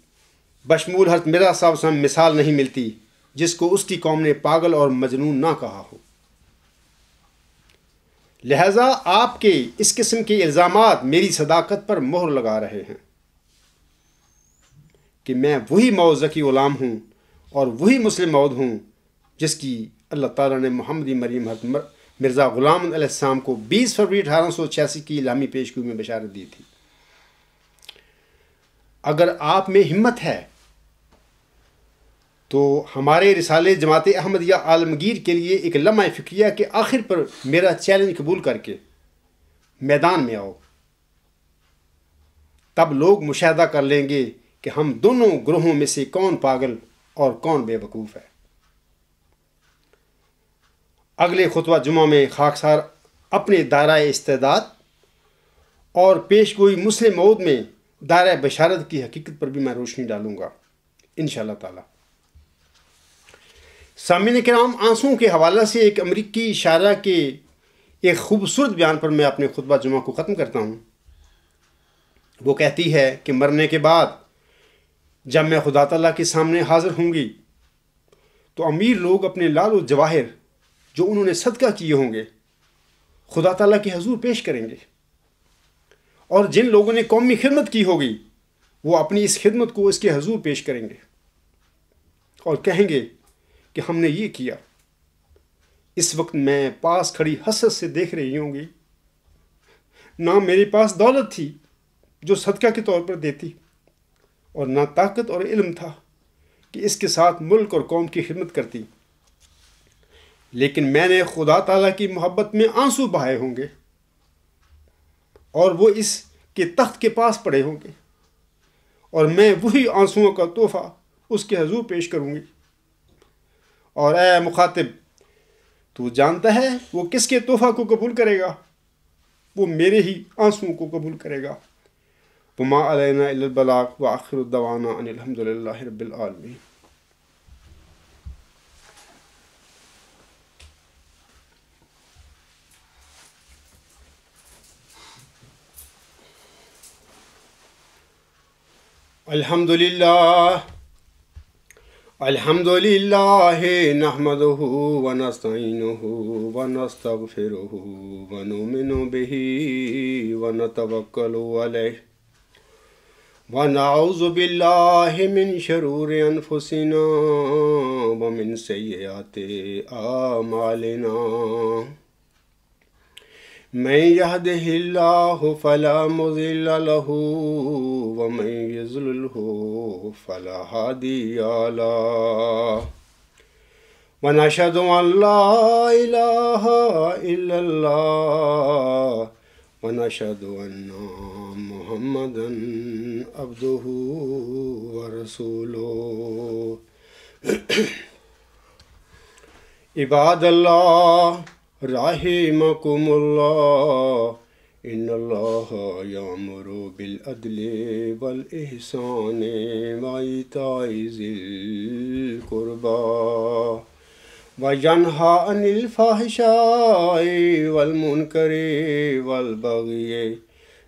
بشمول حضرت مرزا صاحب سے مثال نہیں ملتی جس کو اس کی قوم نے پاگل اور مجنون نہ کہا ہو۔ لہذا آپ کے اس قسم کے الزامات میری صداقت پر مہر لگا رہے ہیں کہ میں وہی موعظہ کی غلام ہوں اور وہی مسلم موعود ہوں جس کی اللہ تعالیٰ نے محمدی مریم حضرت مرزا غلام علیہ السلام کو 20 فروری 1886 کی الہامی پیشگوئی میں بشارت دی تھی۔ اگر آپ میں ہمت ہے تو ہمارے رسالے جماعت احمدیہ عالمگیر کے لیے ایک لمحہ فکریہ کے آخر پر میرا چیلنج قبول کر کے میدان میں آؤ۔ تب لوگ مشاہدہ کر لیں گے کہ ہم دونوں گروہوں میں سے کون پاگل اور کون بے وقوف ہے۔ اگلے خطبہ جمعہ میں خاکسار اپنے دائرہ استعداد اور پیشگوئی مسلم موعود میں دائرہ بشارت کی حقیقت پر بھی میں روشنی ڈالوں گا انشاءاللہ تعالی۔ سامعین کرام، آنسوؤں کے حوالہ سے ایک امریکی شاعرہ کے ایک خوبصورت بیان پر میں اپنے خطبہ جمعہ کو ختم کرتا ہوں۔ وہ کہتی ہے کہ مرنے کے بعد جب میں خدا تعالیٰ کے سامنے حاضر ہوں گی تو امیر لوگ اپنے لال و جواہر جو انہوں نے صدقہ کیے ہوں گے خدا تعالیٰ کے حضور پیش کریں گے، اور جن لوگوں نے قومی خدمت کی ہوگی وہ اپنی اس خدمت کو اس کے حضور پیش کریں گے اور کہیں گے کہ ہم نے یہ کیا۔ اس وقت میں پاس کھڑی حسرت سے دیکھ رہی ہوں گی، نہ میرے پاس دولت تھی جو صدقہ کے طور پر دیتی، اور نہ طاقت اور علم تھا کہ اس کے ساتھ ملک اور قوم کی خدمت کرتی، لیکن میں نے خدا تعالیٰ کی محبت میں آنسو بہائے ہوں گے اور وہ اس کے تخت کے پاس پڑے ہوں گے، اور میں وہی آنسوؤں کا تحفہ اس کے حضور پیش کروں گی۔ اور اے مخاطب، تو جانتا ہے وہ کس کے تحفہ کو قبول کرے گا؟ وہ میرے ہی آنسوؤں کو قبول کرے گا۔ وما علینا الا البلاغ وآخر دعوانا ان الحمد للہ رب العالمین۔ الحمد للہ نحمدہ ونستعینہ ونستغفرہ ونؤمن بہ ونتوکل علیہ ونعوذ باللہ من شرور انفسنا ومن سیئات اعمالنا، من یہدہ اللہ فلا مضل لہ ومن یضللہ فلا ہادی لہ، ونشہد ان لا الہ الا اللہ ونشہد ان محمدا عبدہ ورسولہ۔ عباد اللہ رحمکم اللہ، ان اللہ یامر بالعدل والاحسان وایتاء ذی القربی وینہی عن الفحشاء والمنکر والبغی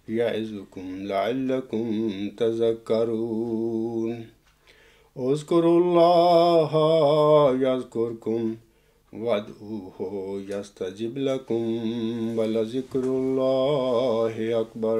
یعظکم لعلکم تذکرون۔ اذکروا اللہ یذکرکم وادعوہ یستجب لکم ولذکر اللہ اکبر۔